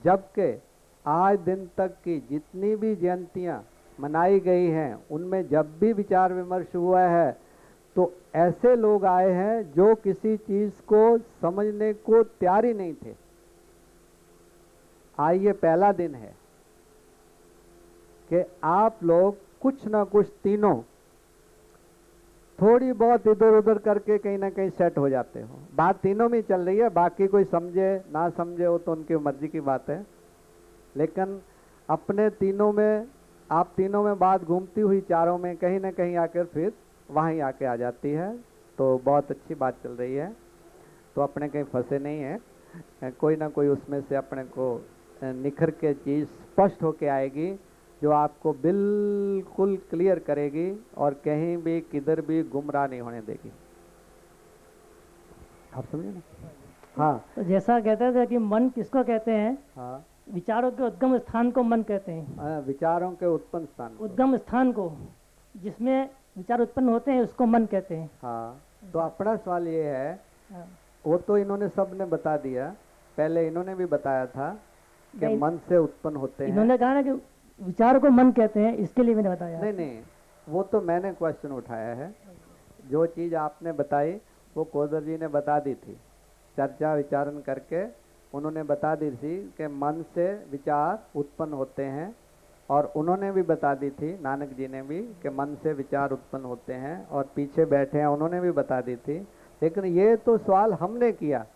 जबकि आज दिन तक की जितनी भी जयंतियाँ मनाई गई हैं, उनमें जब भी विचार विमर्श हुआ है तो ऐसे लोग आए हैं जो किसी चीज को समझने को तैयार ही नहीं थे। आज ये पहला दिन है कि आप लोग कुछ ना कुछ तीनों थोड़ी बहुत इधर उधर करके कहीं ना कहीं सेट हो जाते हो। बात तीनों में चल रही है, बाकी कोई समझे ना समझे वो तो उनकी मर्जी की बात है, लेकिन अपने तीनों में, आप तीनों में बात घूमती हुई चारों में कहीं ना कहीं आकर फिर वहीं आके आ जाती है। तो बहुत अच्छी बात चल रही है, तो अपने कहीं फंसे नहीं है, कोई ना कोई उसमें से अपने को निखर के चीज़ स्पष्ट होके आएगी जो आपको बिल्कुल क्लियर करेगी और कहीं भी किधर भी गुमराह नहीं होने देगी। आप समझे ना? हाँ तो जैसा कहते थे कि मन किसको कहते हैं, हाँ, विचारों के उद्गम स्थान को मन कहते हैं। विचारों के उत्पन्न स्थान को। उद्गम स्थान को, जिसमें विचार उत्पन्न होते हैं, उसको मन कहते हैं। हाँ, तो अपना सवाल ये है, हाँ। वो तो इन्होंने सब ने बता दिया, पहले इन्होंने भी बताया था कि नहीं, मन से उत्पन्न होते हैं। इन्होंने कहा ना कि विचार को मन कहते हैं, इसके लिए मैंने बताया। नहीं नहीं, वो तो मैंने क्वेश्चन उठाया है, जो चीज़ आपने बताई वो कोदर जी ने बता दी थी, चर्चा विचारण करके उन्होंने बता दी थी कि मन से विचार उत्पन्न होते हैं, और उन्होंने भी बता दी थी, नानक जी ने भी, कि मन से विचार उत्पन्न होते हैं, और पीछे बैठे हैं उन्होंने भी बता दी थी। लेकिन ये तो सवाल हमने किया,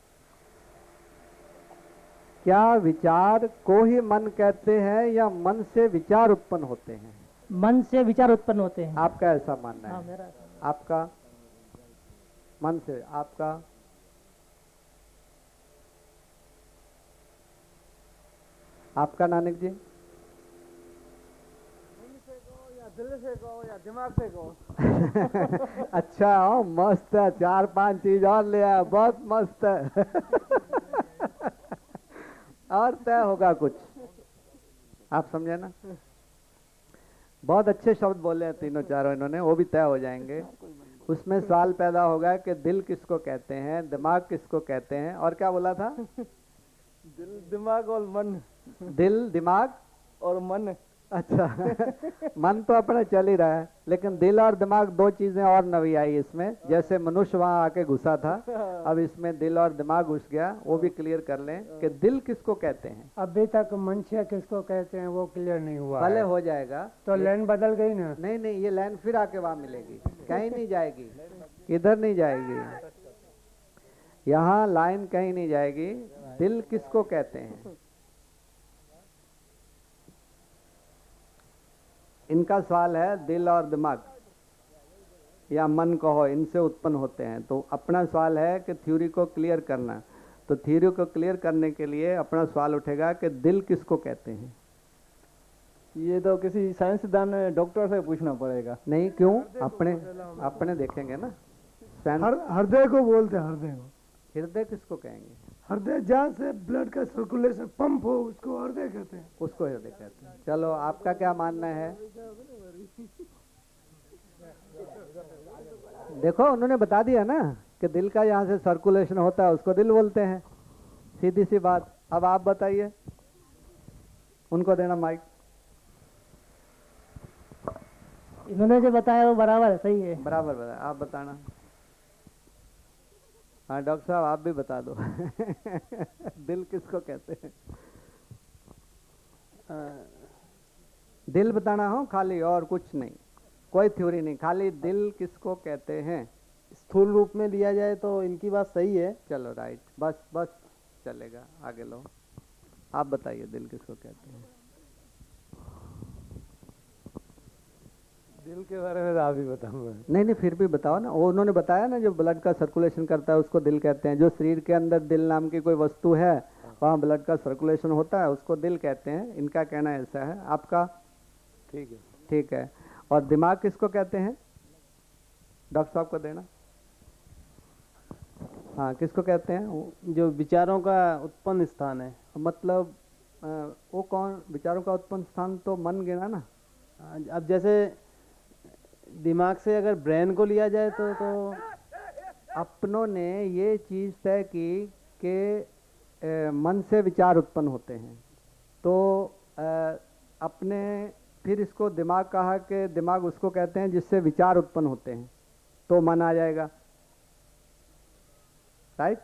क्या विचार को ही मन कहते हैं या मन से विचार उत्पन्न होते हैं? मन से विचार उत्पन्न होते हैं। आपका ऐसा मानना हाँ, है? मेरा आपका मन से, आपका आपका नानक जी? या दिल से कहो या दिमाग से कहो। अच्छा, हो मस्त है, 4-5 चीज और ले आया, बहुत मस्त है। और तय होगा कुछ, आप समझे ना? बहुत अच्छे शब्द बोले हैं तीनों चारों इन्होंने, वो भी तय हो जाएंगे। उसमें सवाल पैदा होगा कि दिल किसको कहते हैं, दिमाग किसको कहते हैं, और क्या बोला था? दिल, दिमाग और मन। दिल, दिमाग और मन। अच्छा। मन तो अपना चल ही रहा है, लेकिन दिल और दिमाग दो चीजें और नवी आई इसमें। जैसे मनुष्य वहां आके घुसा था, अब इसमें दिल और दिमाग घुस गया, वो भी क्लियर कर लें कि दिल किसको कहते हैं। अभी तक मनुष्य किसको कहते हैं वो क्लियर नहीं हुआ भले है। हो जाएगा, तो लाइन बदल गई ना। नहीं नहीं, ये लाइन फिर आके वहां मिलेगी, कहीं नहीं जाएगी, किधर नहीं जाएगी, यहाँ लाइन कहीं नहीं जाएगी। दिल किसको कहते हैं? इनका सवाल है, दिल और दिमाग या मन कहो, इनसे उत्पन्न होते हैं। तो अपना सवाल है कि थ्योरी को क्लियर करना, तो थ्योरी को क्लियर करने के लिए अपना सवाल उठेगा कि दिल किसको कहते हैं। ये तो किसी साइंसदान डॉक्टर से पूछना पड़ेगा। नहीं, क्यों? अपने अपने देखेंगे ना। हृदय को बोलते हैं, हृदय को। हृदय किसको कहेंगे? हृदय जहाँ से ब्लड का सर्कुलेशन पंप हो उसको हृदय कहते हैं। उसको हृदय कहते हैं। चलो, आपका क्या मानना है? देखो, उन्होंने बता दिया ना कि दिल का यहाँ से सर्कुलेशन होता है उसको दिल बोलते हैं, सीधी सी बात। अब आप बताइए, उनको देना माइक। इन्होंने जो बताया वो बराबर है, सही है। बराबर बताया, आप बताना। हाँ डॉक्टर साहब, आप भी बता दो। दिल किसको कहते हैं? दिल बताना हो खाली, और कुछ नहीं, कोई थ्योरी नहीं, खाली दिल किसको कहते हैं। स्थूल रूप में लिया जाए तो इनकी बात सही है। चलो राइट, बस बस चलेगा, आगे लो। आप बताइए दिल किसको कहते हैं। दिल के बारे में तो आप ही बताऊंगा। नहीं नहीं, फिर भी बताओ ना। वो उन्होंने बताया ना, जो ब्लड का सर्कुलेशन करता है उसको दिल कहते हैं। जो शरीर के अंदर दिल नाम की कोई वस्तु है, वहाँ ब्लड का सर्कुलेशन होता है, उसको दिल कहते हैं। इनका कहना ऐसा है, आपका? ठीक है, ठीक है। और दिमाग किसको कहते हैं? डॉक्टर साहब को देना। हाँ, किसको कहते हैं? जो विचारों का उत्पन्न स्थान है। मतलब वो कौन? विचारों का उत्पन्न स्थान तो मन गिना ना। अब जैसे दिमाग से अगर ब्रेन को लिया जाए तो अपनों ने ये चीज तय की कि मन से विचार उत्पन्न होते हैं, तो अपने फिर इसको दिमाग कहा कि दिमाग उसको कहते हैं जिससे विचार उत्पन्न होते हैं, तो मन आ जाएगा, राइट।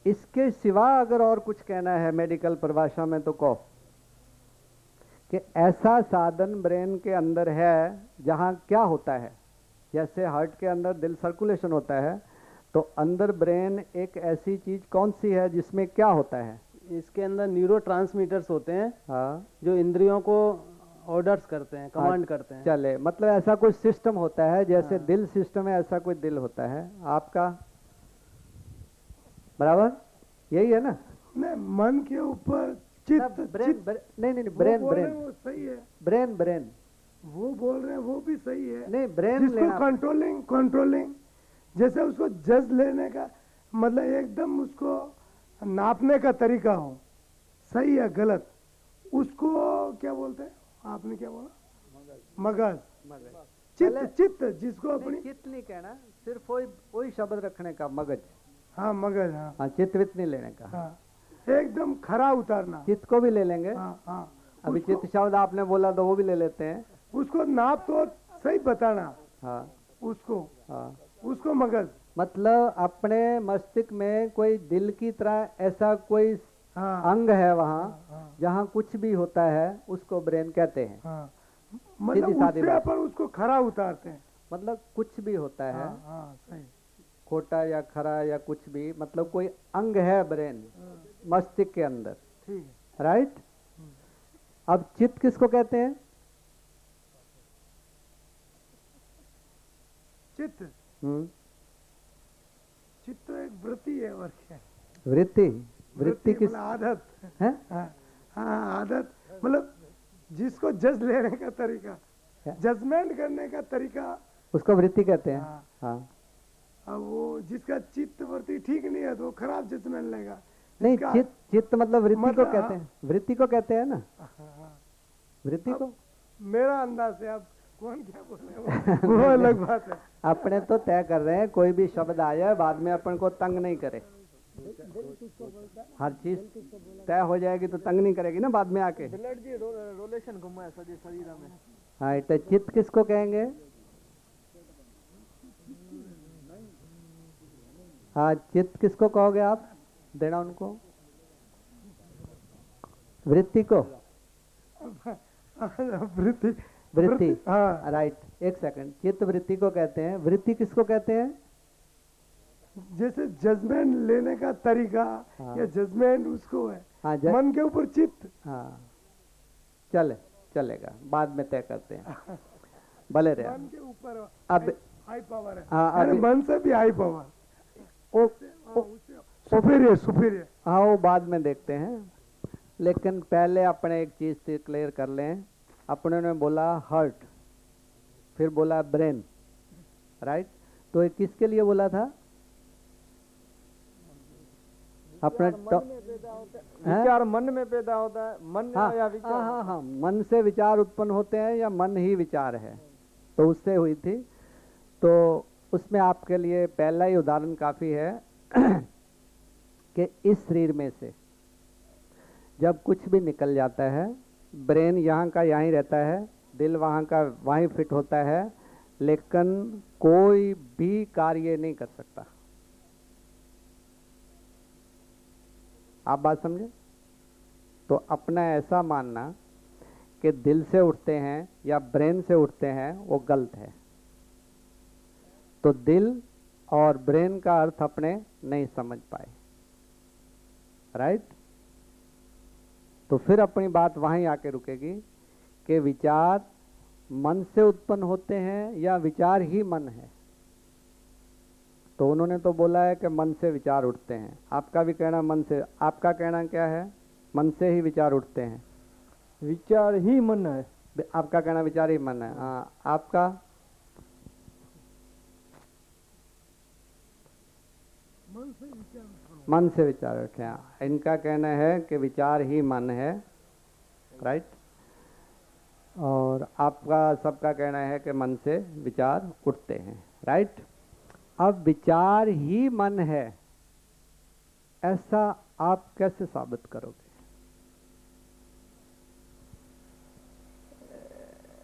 इसके सिवा अगर और कुछ कहना है मेडिकल परिभाषा में तो कहो कि ऐसा साधन ब्रेन के अंदर है जहां क्या होता है, जैसे हार्ट के अंदर दिल सर्कुलेशन होता है, तो अंदर ब्रेन एक ऐसी चीज कौन सी है जिसमें क्या होता है? इसके अंदर न्यूरोट्रांसमीटर्स होते हैं हाँ, जो इंद्रियों को ऑर्डर्स करते हैं, कमांड करते हैं। चले, मतलब ऐसा कोई सिस्टम होता है, जैसे दिल सिस्टम है ऐसा कोई दिल होता है आपका, बराबर यही है ना? नहीं, मन के ऊपर चित्त, ब्रेन, नहीं नहीं वो ब्रेन बोल रहे हैं, ब्रेन वो सही है, ब्रेन ब्रेन वो बोल रहे हैं वो भी सही है। नहीं, ब्रेन जिसको लेना। कंट्रोलिंग जैसे उसको जज लेने का मतलब एकदम उसको नापने का तरीका हो, सही है गलत, उसको क्या बोलते हैं? आपने क्या बोला? मगज, चित्त, चित्त जिसको अपनी, चित्त नहीं कहना, सिर्फ वही वही शब्द रखने का, मगज। हाँ मगज, हाँ हाँ, चित्त वित्त नहीं लेने का। हाँ, एकदम खरा उतारना। चित्त को भी ले लेंगे। हाँ हाँ, अभी उसको- चित्त शब्द आपने बोला तो वो भी ले लेते हैं। उसको नाप तो सही बताना, हाँ उसको हाँ, उसको मगज। मतलब अपने मस्तिष्क में कोई दिल की तरह ऐसा कोई हाँ अंग है वहाँ, हाँ जहाँ कुछ भी होता है उसको ब्रेन कहते हैं। हाँ, मतलब सीधी सादी उससे बात। अपन उसको खरा उतारते हैं। मतलब कुछ भी होता है, हाँ हाँ सही। खोटा या खरा या कुछ भी, मतलब कोई अंग है ब्रेन मस्तिष्क के अंदर, ठीक है। राइट? अब चित्त किसको कहते हैं? चित्त, हम्म, चित्त तो एक वृत्ति है और क्या है? वृत्ति। वृत्ति किस मतलब आदत है? हाँ हाँ, आदत मतलब जिसको जज लेने का तरीका, क्या? जजमेंट करने का तरीका। उसको वृत्ति कहते हैं। हाँ, हाँ, अब वो जिसका चित्त वृत्ति ठीक नहीं है तो वो खराब जजमेंट लेगा। नहीं, जिसका- चित्त चित्त मतलब वृत्ति को मतलब, कहते हैं, वृत्ति को कहते हैं ना, हाँ, हाँ। वृत्ति को। मेरा अंदाज है, अब कौन क्या बोले वो अलग बात है। अपने तो तय कर रहे हैं, कोई भी शब्द आ जाए बाद में अपन को तंग नहीं करे। हर चीज तय हो जाएगी तो तंग नहीं करेगी ना बाद में आके। ब्लड जी रोलेशन घुमाए सजे शरीर में। हाँ, तो चित्त किसको कहेंगे? हाँ, चित्त किसको कहोगे आप? देना उनको, वृत्ति को। वृत्ति, वृत्ति, हाँ राइट, एक सेकंड। चित्त वृत्ति को कहते हैं, वृत्ति किसको कहते हैं? जैसे जजमेंट लेने का तरीका हाँ। या जजमेंट उसको है, हाँ, मन के ऊपर चित्त। हाँ, चलेगा, बाद में तय करते हैं, भले रहे। मन के ऊपर अब हाई पावर है। हाँ, अरे अभी- मन से भी हाई पावर, ओ, सुपीरियर सुपीरियर। हाँ, वो बाद में देखते हैं, लेकिन पहले अपने एक चीज क्लियर कर लें। अपने ने बोला हार्ट, फिर बोला ब्रेन, राइट? तो ये किसके लिए बोला था? अपने विचार मन में पैदा होता है, मन हाँ, या विचार। हाँ, हाँ, मन से विचार उत्पन्न होते हैं या मन ही विचार है, तो उससे हुई थी। तो उसमें आपके लिए पहला ही उदाहरण काफी है कि इस शरीर में से जब कुछ भी निकल जाता है, ब्रेन यहाँ का यहाँ ही रहता है, दिल वहाँ का वहीं फिट होता है, लेकिन कोई भी कार्य नहीं कर सकता। आप बात समझे? तो अपना ऐसा मानना कि दिल से उठते हैं या ब्रेन से उठते हैं, वो गलत है। तो दिल और ब्रेन का अर्थ अपने नहीं समझ पाए, राइट? तो फिर अपनी बात वहीं आके रुकेगी कि विचार मन से उत्पन्न होते हैं या विचार ही मन है। तो उन्होंने तो बोला है कि मन से विचार उठते हैं, आपका भी कहना मन से, आपका कहना क्या है? मन से ही विचार उठते हैं। विचार ही मन है। आपका कहना विचार ही मन है। हाँ, आपका? मन से विचार उठे हैं। इनका कहना है कि विचार ही मन है, राइट? और आपका सबका कहना है कि मन से विचार उठते हैं, राइट? अब विचार ही मन है, ऐसा आप कैसे साबित करोगे?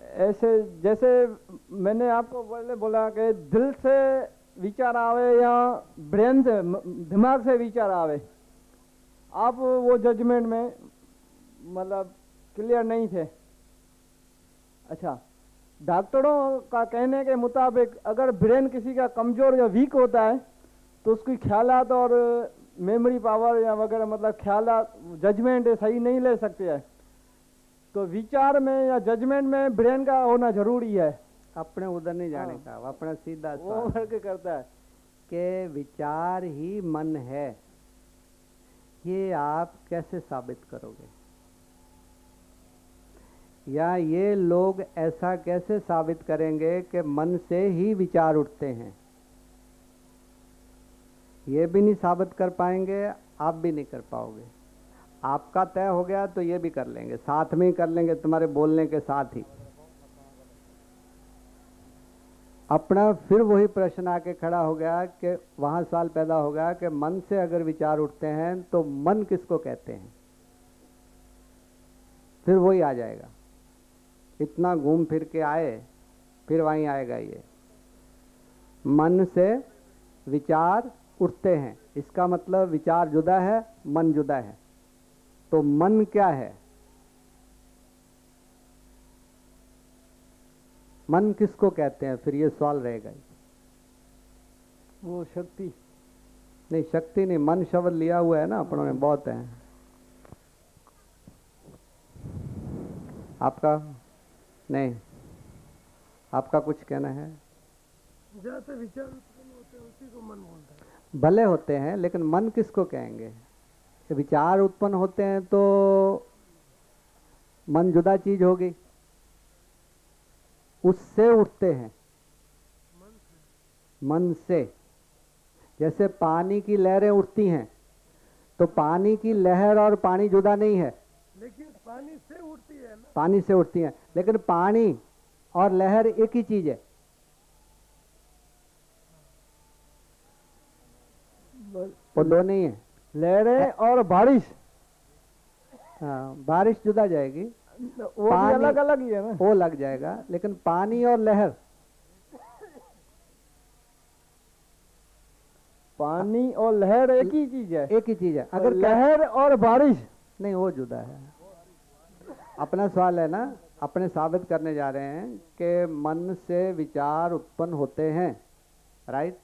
ऐसे जैसे मैंने आपको पहले बोला कि दिल से विचार आवे या ब्रेन से, दिमाग से विचार आवे, आप वो जजमेंट में मतलब क्लियर नहीं थे। अच्छा, डॉक्टरों का कहने के मुताबिक अगर ब्रेन किसी का कमजोर या वीक होता है तो उसकी ख्यालात और मेमोरी पावर या वगैरह मतलब ख्यालात जजमेंट सही नहीं ले सकते हैं। तो विचार में या जजमेंट में ब्रेन का होना जरूरी है। अपने उधर नहीं जाने हाँ। का, अपना सीधा वो सवाल करके करता है। कि विचार ही मन है, ये आप कैसे साबित करोगे? या ये लोग ऐसा कैसे साबित करेंगे कि मन से ही विचार उठते हैं? ये भी नहीं साबित कर पाएंगे, आप भी नहीं कर पाओगे। आपका तय हो गया तो ये भी कर लेंगे, साथ में ही कर लेंगे, तुम्हारे बोलने के साथ ही। अपना फिर वही प्रश्न आके खड़ा हो गया कि वहां सवाल पैदा हो गया कि मन से अगर विचार उठते हैं तो मन किसको कहते हैं? फिर वही आ जाएगा, इतना घूम फिर के आए फिर वहीं आएगा ये। मन से विचार उठते हैं, इसका मतलब विचार जुदा है, मन जुदा है। तो मन क्या है? मन किसको कहते हैं? फिर ये सवाल रहेगा। वो शक्ति नहीं, शक्ति नहीं, मन शब्द लिया हुआ है ना अपनों ने, बहुत है। आपका नहीं, आपका कुछ कहना है? जहाँ से विचार उत्पन्न होते हैं उसी को मन बोलता है। भले होते हैं, लेकिन मन किसको कहेंगे? विचार उत्पन्न होते हैं तो मन जुदा चीज होगी, उससे उठते हैं, मन से। जैसे पानी की लहरें उठती हैं तो पानी की लहर और पानी जुदा नहीं है, लेकिन पानी से उठती है ना। पानी से उठती हैं, लेकिन पानी और लहर एक ही चीज है। वो दो नहीं है। लहरें और बारिश, हाँ, बारिश जुदा जाएगी, वो भी पानी- अलग अलग ही है ना। वो लग जाएगा, लेकिन पानी और लहर, पानी और लहर एक ही चीज है। एक ही चीज है। अगर लहर और बारिश नहीं, वो जुदा है। अपना सवाल है ना, अपने साबित करने जा रहे हैं कि मन से विचार उत्पन्न होते हैं, राइट?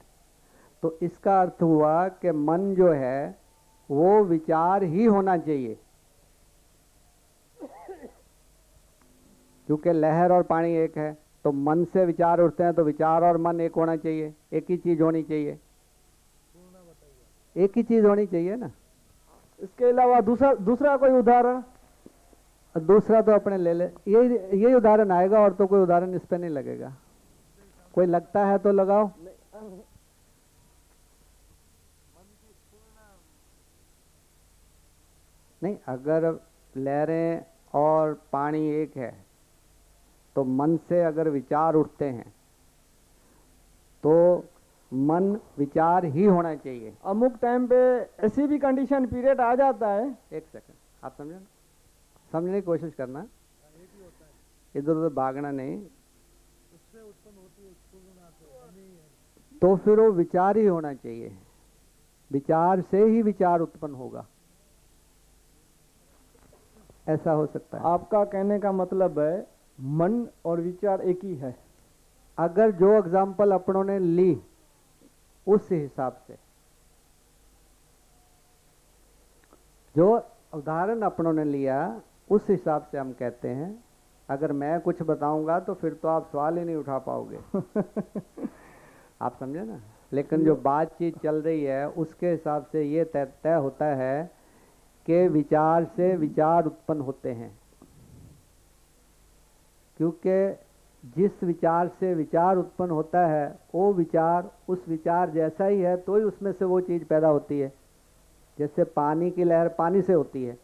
तो इसका अर्थ हुआ कि मन जो है वो विचार ही होना चाहिए, क्योंकि लहर और पानी एक है। तो मन से विचार उठते हैं तो विचार और मन एक होना चाहिए, एक ही चीज होनी चाहिए, एक ही चीज होनी चाहिए ना। इसके अलावा दूसरा कोई उदाहरण? दूसरा तो अपने ले ले, यही उदाहरण आएगा, और तो कोई उदाहरण इस पे नहीं लगेगा। कोई लगता है तो लगाओ। नहीं, अगर लहरें और पानी एक है तो मन से अगर विचार उठते हैं तो मन विचार ही होना चाहिए। अमुक टाइम पे ऐसी भी कंडीशन पीरियड आ जाता है। एक सेकंड, आप समझे ना, समझने की कोशिश करना, इधर उधर भागना नहीं। तो फिर वो विचार ही होना चाहिए, विचार से ही विचार उत्पन्न होगा, ऐसा हो सकता है। आपका कहने का मतलब है मन और विचार एक ही है। अगर जो एग्जाम्पल अपनों ने ली उस हिसाब से, जो उदाहरण अपनों ने लिया उस हिसाब से हम कहते हैं। अगर मैं कुछ बताऊंगा तो फिर तो आप सवाल ही नहीं उठा पाओगे। आप समझे ना? लेकिन जो बातचीत चल रही है उसके हिसाब से ये तय होता है कि विचार से विचार उत्पन्न होते हैं, क्योंकि जिस विचार से विचार उत्पन्न होता है वो विचार उस विचार जैसा ही है, तो ही उसमें से वो चीज पैदा होती है। जैसे पानी की लहर पानी से होती है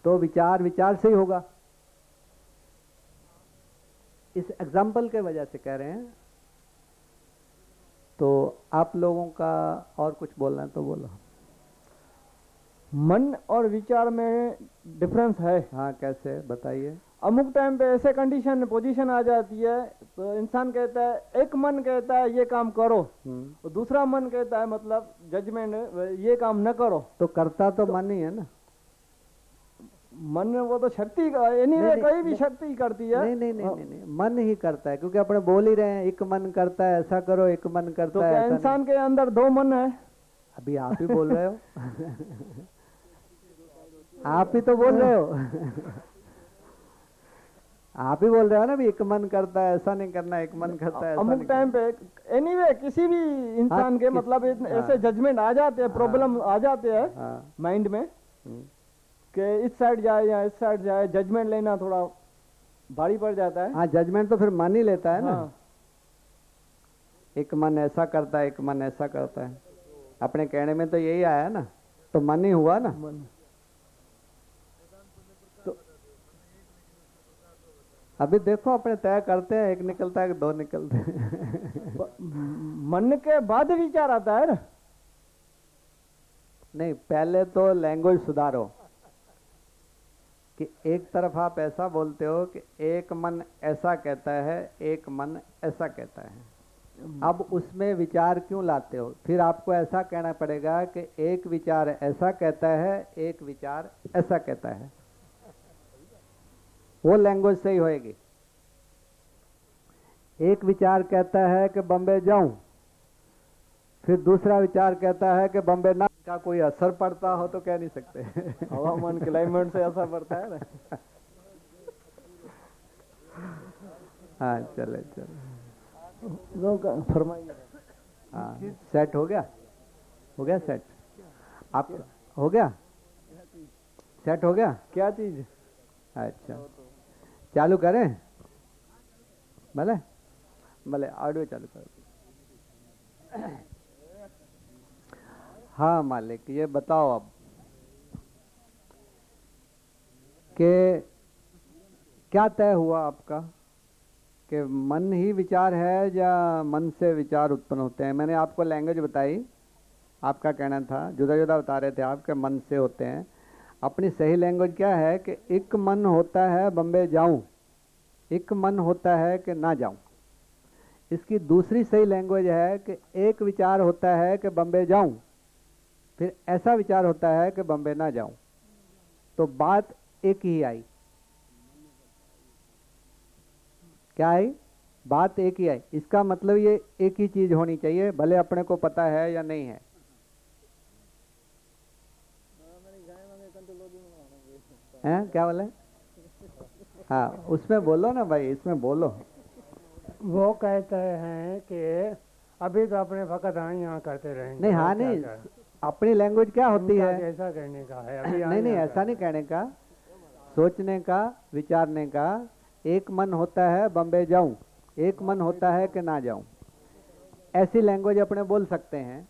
तो विचार विचार से ही होगा। इस एग्जाम्पल के वजह से कह रहे हैं। तो आप लोगों का और कुछ बोलना है तो बोलो। मन और विचार में डिफरेंस है। हाँ, कैसे बताइए? अमुक टाइम पे ऐसे कंडीशन पोजीशन आ जाती है तो इंसान कहता है, एक मन कहता है ये काम करो, और दूसरा मन कहता है मतलब जजमेंट ये काम न करो। तो करता तो मन ही है ना। मन वो तो शक्ति का एनीवे नहीं, कोई भी शक्ति करती है। नहीं नहीं नहीं नहीं नहीं, मन ही करता है, क्योंकि अपने बोल ही रहे हैं एक मन करता है ऐसा करो, एक मन तो करता है क्या ऐसा इंसान के अंदर दो मन है? नहीं। अभी आप ही बोल रहे हो आप ही तो बोल रहे हो आप ही बोल रहे हो ना भी एक मन करता है ऐसा नहीं करना, एक मन करता है ऐसा अमुक नहीं टाइम पे एनीवे किसी भी इंसान के मतलब ऐसे जजमेंट आ जाते हैं, प्रॉब्लम आ जाते हैं करना। हाँ माइंड में हम्म। कि इस साइड जाए या इस साइड जाए, जजमेंट लेना थोड़ा भारी पड़ जाता है। हाँ जजमेंट तो फिर मन ही लेता है ना। हाँ। एक मन ऐसा करता है, एक मन ऐसा करता है, अपने कहने में तो यही आया ना, तो मन ही हुआ ना। मन अभी देखो अपने तय करते हैं, एक निकलता है कि दो निकलते हैं मन के बाद विचार आता है ना। नहीं पहले तो लैंग्वेज सुधारो कि एक तरफ आप ऐसा बोलते हो कि एक मन ऐसा कहता है, एक मन ऐसा कहता है। अब उसमें विचार क्यों लाते हो? फिर आपको ऐसा कहना पड़ेगा कि एक विचार ऐसा कहता है, एक विचार ऐसा कहता है, वो लैंग्वेज सही होएगी। एक विचार कहता है कि बॉम्बे जाऊं, फिर दूसरा विचार कहता है कि बॉम्बे ना, का कोई असर पड़ता हो तो कह नहीं सकते हवामान क्लाइमेट से असर पड़ता है ना। हाँ चले चले लोग फरमाइए। हाँ सेट हो गया, हो गया सेट, आप हो गया सेट, हो गया। क्या चीज? अच्छा चालू करें? भले भले ऑडियो चालू करो। हाँ मालिक ये बताओ अब कि क्या तय हुआ आपका कि मन ही विचार है या मन से विचार उत्पन्न होते हैं? मैंने आपको लैंग्वेज बताई, आपका कहना था जुदा जुदा बता रहे थे आप कि मन से होते हैं। अपनी सही लैंग्वेज क्या है कि एक मन होता है बॉम्बे जाऊं, एक मन होता है कि ना जाऊं। इसकी दूसरी सही लैंग्वेज है कि एक विचार होता है कि बॉम्बे जाऊं, फिर ऐसा विचार होता है कि बॉम्बे ना जाऊं, तो बात एक ही आई। क्या आई? बात एक ही आई। इसका मतलब ये एक ही चीज होनी चाहिए, भले अपने को पता है या नहीं है। हैं क्या बोले? हाँ उसमें बोलो ना भाई, इसमें बोलो। वो कहते हैं कि अभी तो अपने फकत हाँ यहाँ करते रहेंगे। नहीं हाँ नहीं, अपनी लैंग्वेज क्या होती उनका है? ऐसा कहने का है अभी नहीं नहीं ऐसा नहीं कहने का, सोचने का, विचारने का। एक मन होता है बॉम्बे जाऊं, एक मन होता है कि ना जाऊं, ऐसी लैंग्वेज अपने बोल सकते हैं।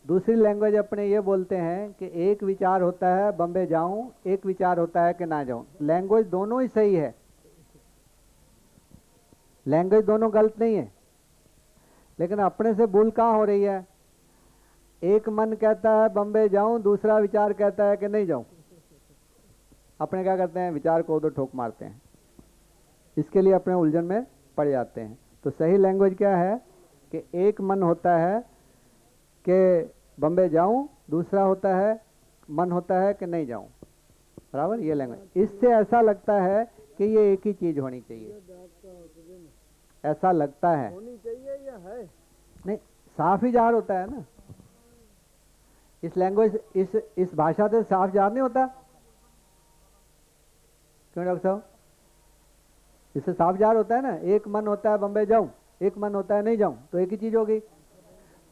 दूसरी लैंग्वेज अपने ये बोलते हैं कि एक विचार होता है बॉम्बे जाऊं, एक विचार होता है कि ना जाऊं। लैंग्वेज दोनों ही सही है, लैंग्वेज दोनों गलत नहीं है, लेकिन अपने से भूल कहाँ हो रही है? एक मन कहता है बॉम्बे जाऊं, दूसरा विचार कहता है कि नहीं जाऊं। अपने क्या करते हैं? विचार को उधर ठोक मारते हैं, इसके लिए अपने उलझन में पड़ जाते हैं। तो सही लैंग्वेज क्या है कि एक मन होता है कि बॉम्बे जाऊं, दूसरा होता है मन होता है कि नहीं जाऊं। बराबर ये लैंग्वेज। इससे ऐसा लगता है कि ये एक ही चीज होनी चाहिए, ऐसा लगता है। होनी चाहिए या है? नहीं साफ ही जार होता है ना। इस लैंग्वेज इस भाषा से साफ जार नहीं होता क्यों डॉक्टर साहब? इससे साफ जार होता है ना। एक मन होता है बॉम्बे जाऊं, एक मन होता है नहीं जाऊं, तो एक ही चीज होगी।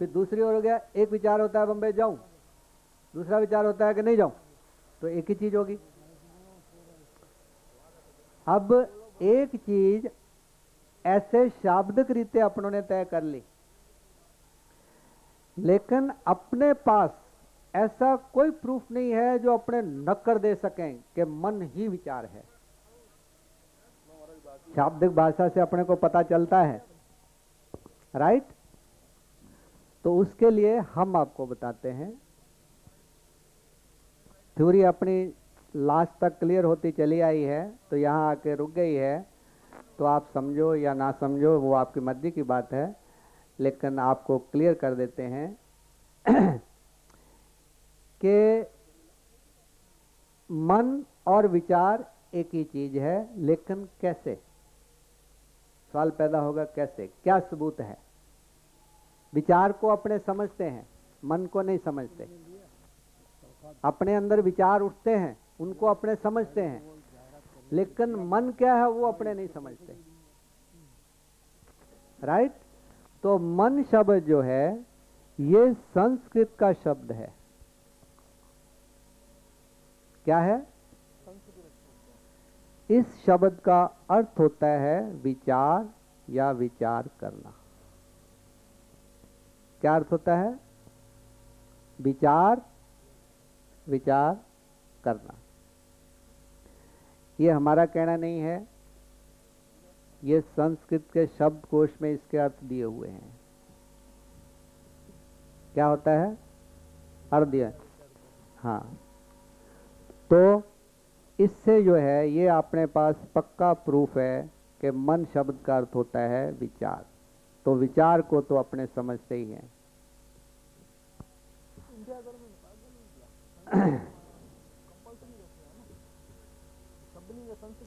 फिर दूसरी ओर हो गया, एक विचार होता है बॉम्बे जाऊं, दूसरा विचार होता है कि नहीं जाऊं, तो एक ही चीज होगी। अब एक चीज ऐसे शाब्दिक रीते अपनों ने तय कर ली, लेकिन अपने पास ऐसा कोई प्रूफ नहीं है जो अपने नक्कर दे सकें कि मन ही विचार है। शाब्दिक भाषा से अपने को पता चलता है, राइट? तो उसके लिए हम आपको बताते हैं। थ्योरी अपनी लास्ट तक क्लियर होती चली आई है, तो यहाँ आके रुक गई है। तो आप समझो या ना समझो वो आपकी मर्जी की बात है, लेकिन आपको क्लियर कर देते हैं कि मन और विचार एक ही चीज है, लेकिन कैसे? सवाल पैदा होगा कैसे, क्या सबूत है? विचार को अपने समझते हैं, मन को नहीं समझते। अपने अंदर विचार उठते हैं, उनको अपने समझते हैं, लेकिन मन क्या है वो अपने नहीं समझते। राइट? तो मन शब्द जो है ये संस्कृत का शब्द है। क्या है? इस शब्द का अर्थ होता है विचार या विचार करना। क्या अर्थ होता है? विचार, विचार करना। ये हमारा कहना नहीं है, ये संस्कृत के शब्दकोश में इसके अर्थ दिए हुए हैं। क्या होता है? अर्थ दिया। हाँ, तो इससे जो है ये अपने पास पक्का प्रूफ है कि मन शब्द का अर्थ होता है विचार। तो विचार को तो अपने समझते ही हैं।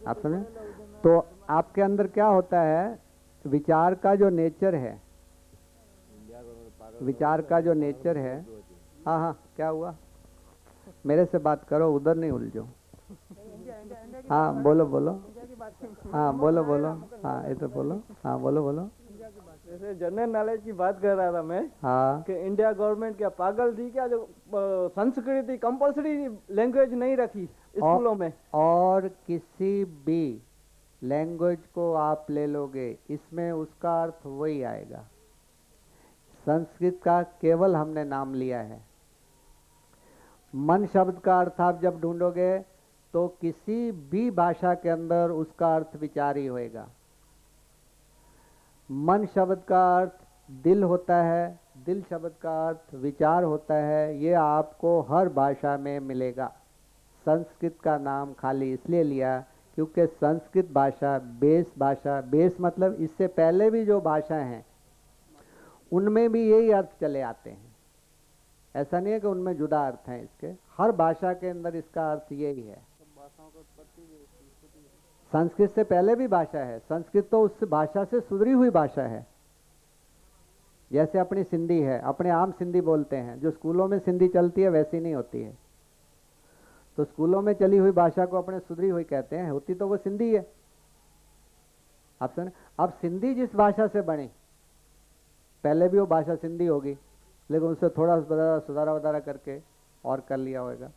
आप समझे? तो आपके अंदर क्या होता है? विचार का जो नेचर है, विचार का जो नेचर है, हाँ हाँ, क्या हुआ? मेरे से बात करो, उधर नहीं उलझो। हाँ बोलो बोलो, हाँ बोलो बोलो, हाँ इधर बोलो, हाँ बोलो बोलो। जैसे जनरल नॉलेज की बात कर रहा था मैं, हाँ कि इंडिया गवर्नमेंट क्या पागल थी क्या, जो संस्कृत कंपलसरी लैंग्वेज नहीं रखी स्कूलों में? और किसी भी लैंग्वेज को आप ले लोगे, इसमें उसका अर्थ वही आएगा। संस्कृत का केवल हमने नाम लिया है। मन शब्द का अर्थ आप जब ढूंढोगे तो किसी भी भाषा के अंदर उसका अर्थ विचार ही होएगा। मन शब्द का अर्थ दिल होता है, दिल शब्द का अर्थ विचार होता है। ये आपको हर भाषा में मिलेगा। संस्कृत का नाम खाली इसलिए लिया क्योंकि संस्कृत भाषा भाषा, बेस मतलब इससे पहले भी जो भाषा हैं उनमें भी यही अर्थ चले आते हैं। ऐसा नहीं है कि उनमें जुदा अर्थ हैं इसके, हर भाषा के अंदर इसका अर्थ यही है। संस्कृत से पहले भी भाषा है, संस्कृत तो उस भाषा से सुधरी हुई भाषा है। जैसे अपनी सिंधी है, अपने आम सिंधी बोलते हैं, जो स्कूलों में सिंधी चलती है वैसी नहीं होती है। तो स्कूलों में चली हुई भाषा को अपने सुधरी हुई कहते हैं, होती तो वो सिंधी है। आप सुन, अब सिंधी जिस भाषा से बनी, पहले भी वो भाषा सिंधी होगी, लेकिन उससे थोड़ा सुधारा वधारा करके और कर लिया होगा।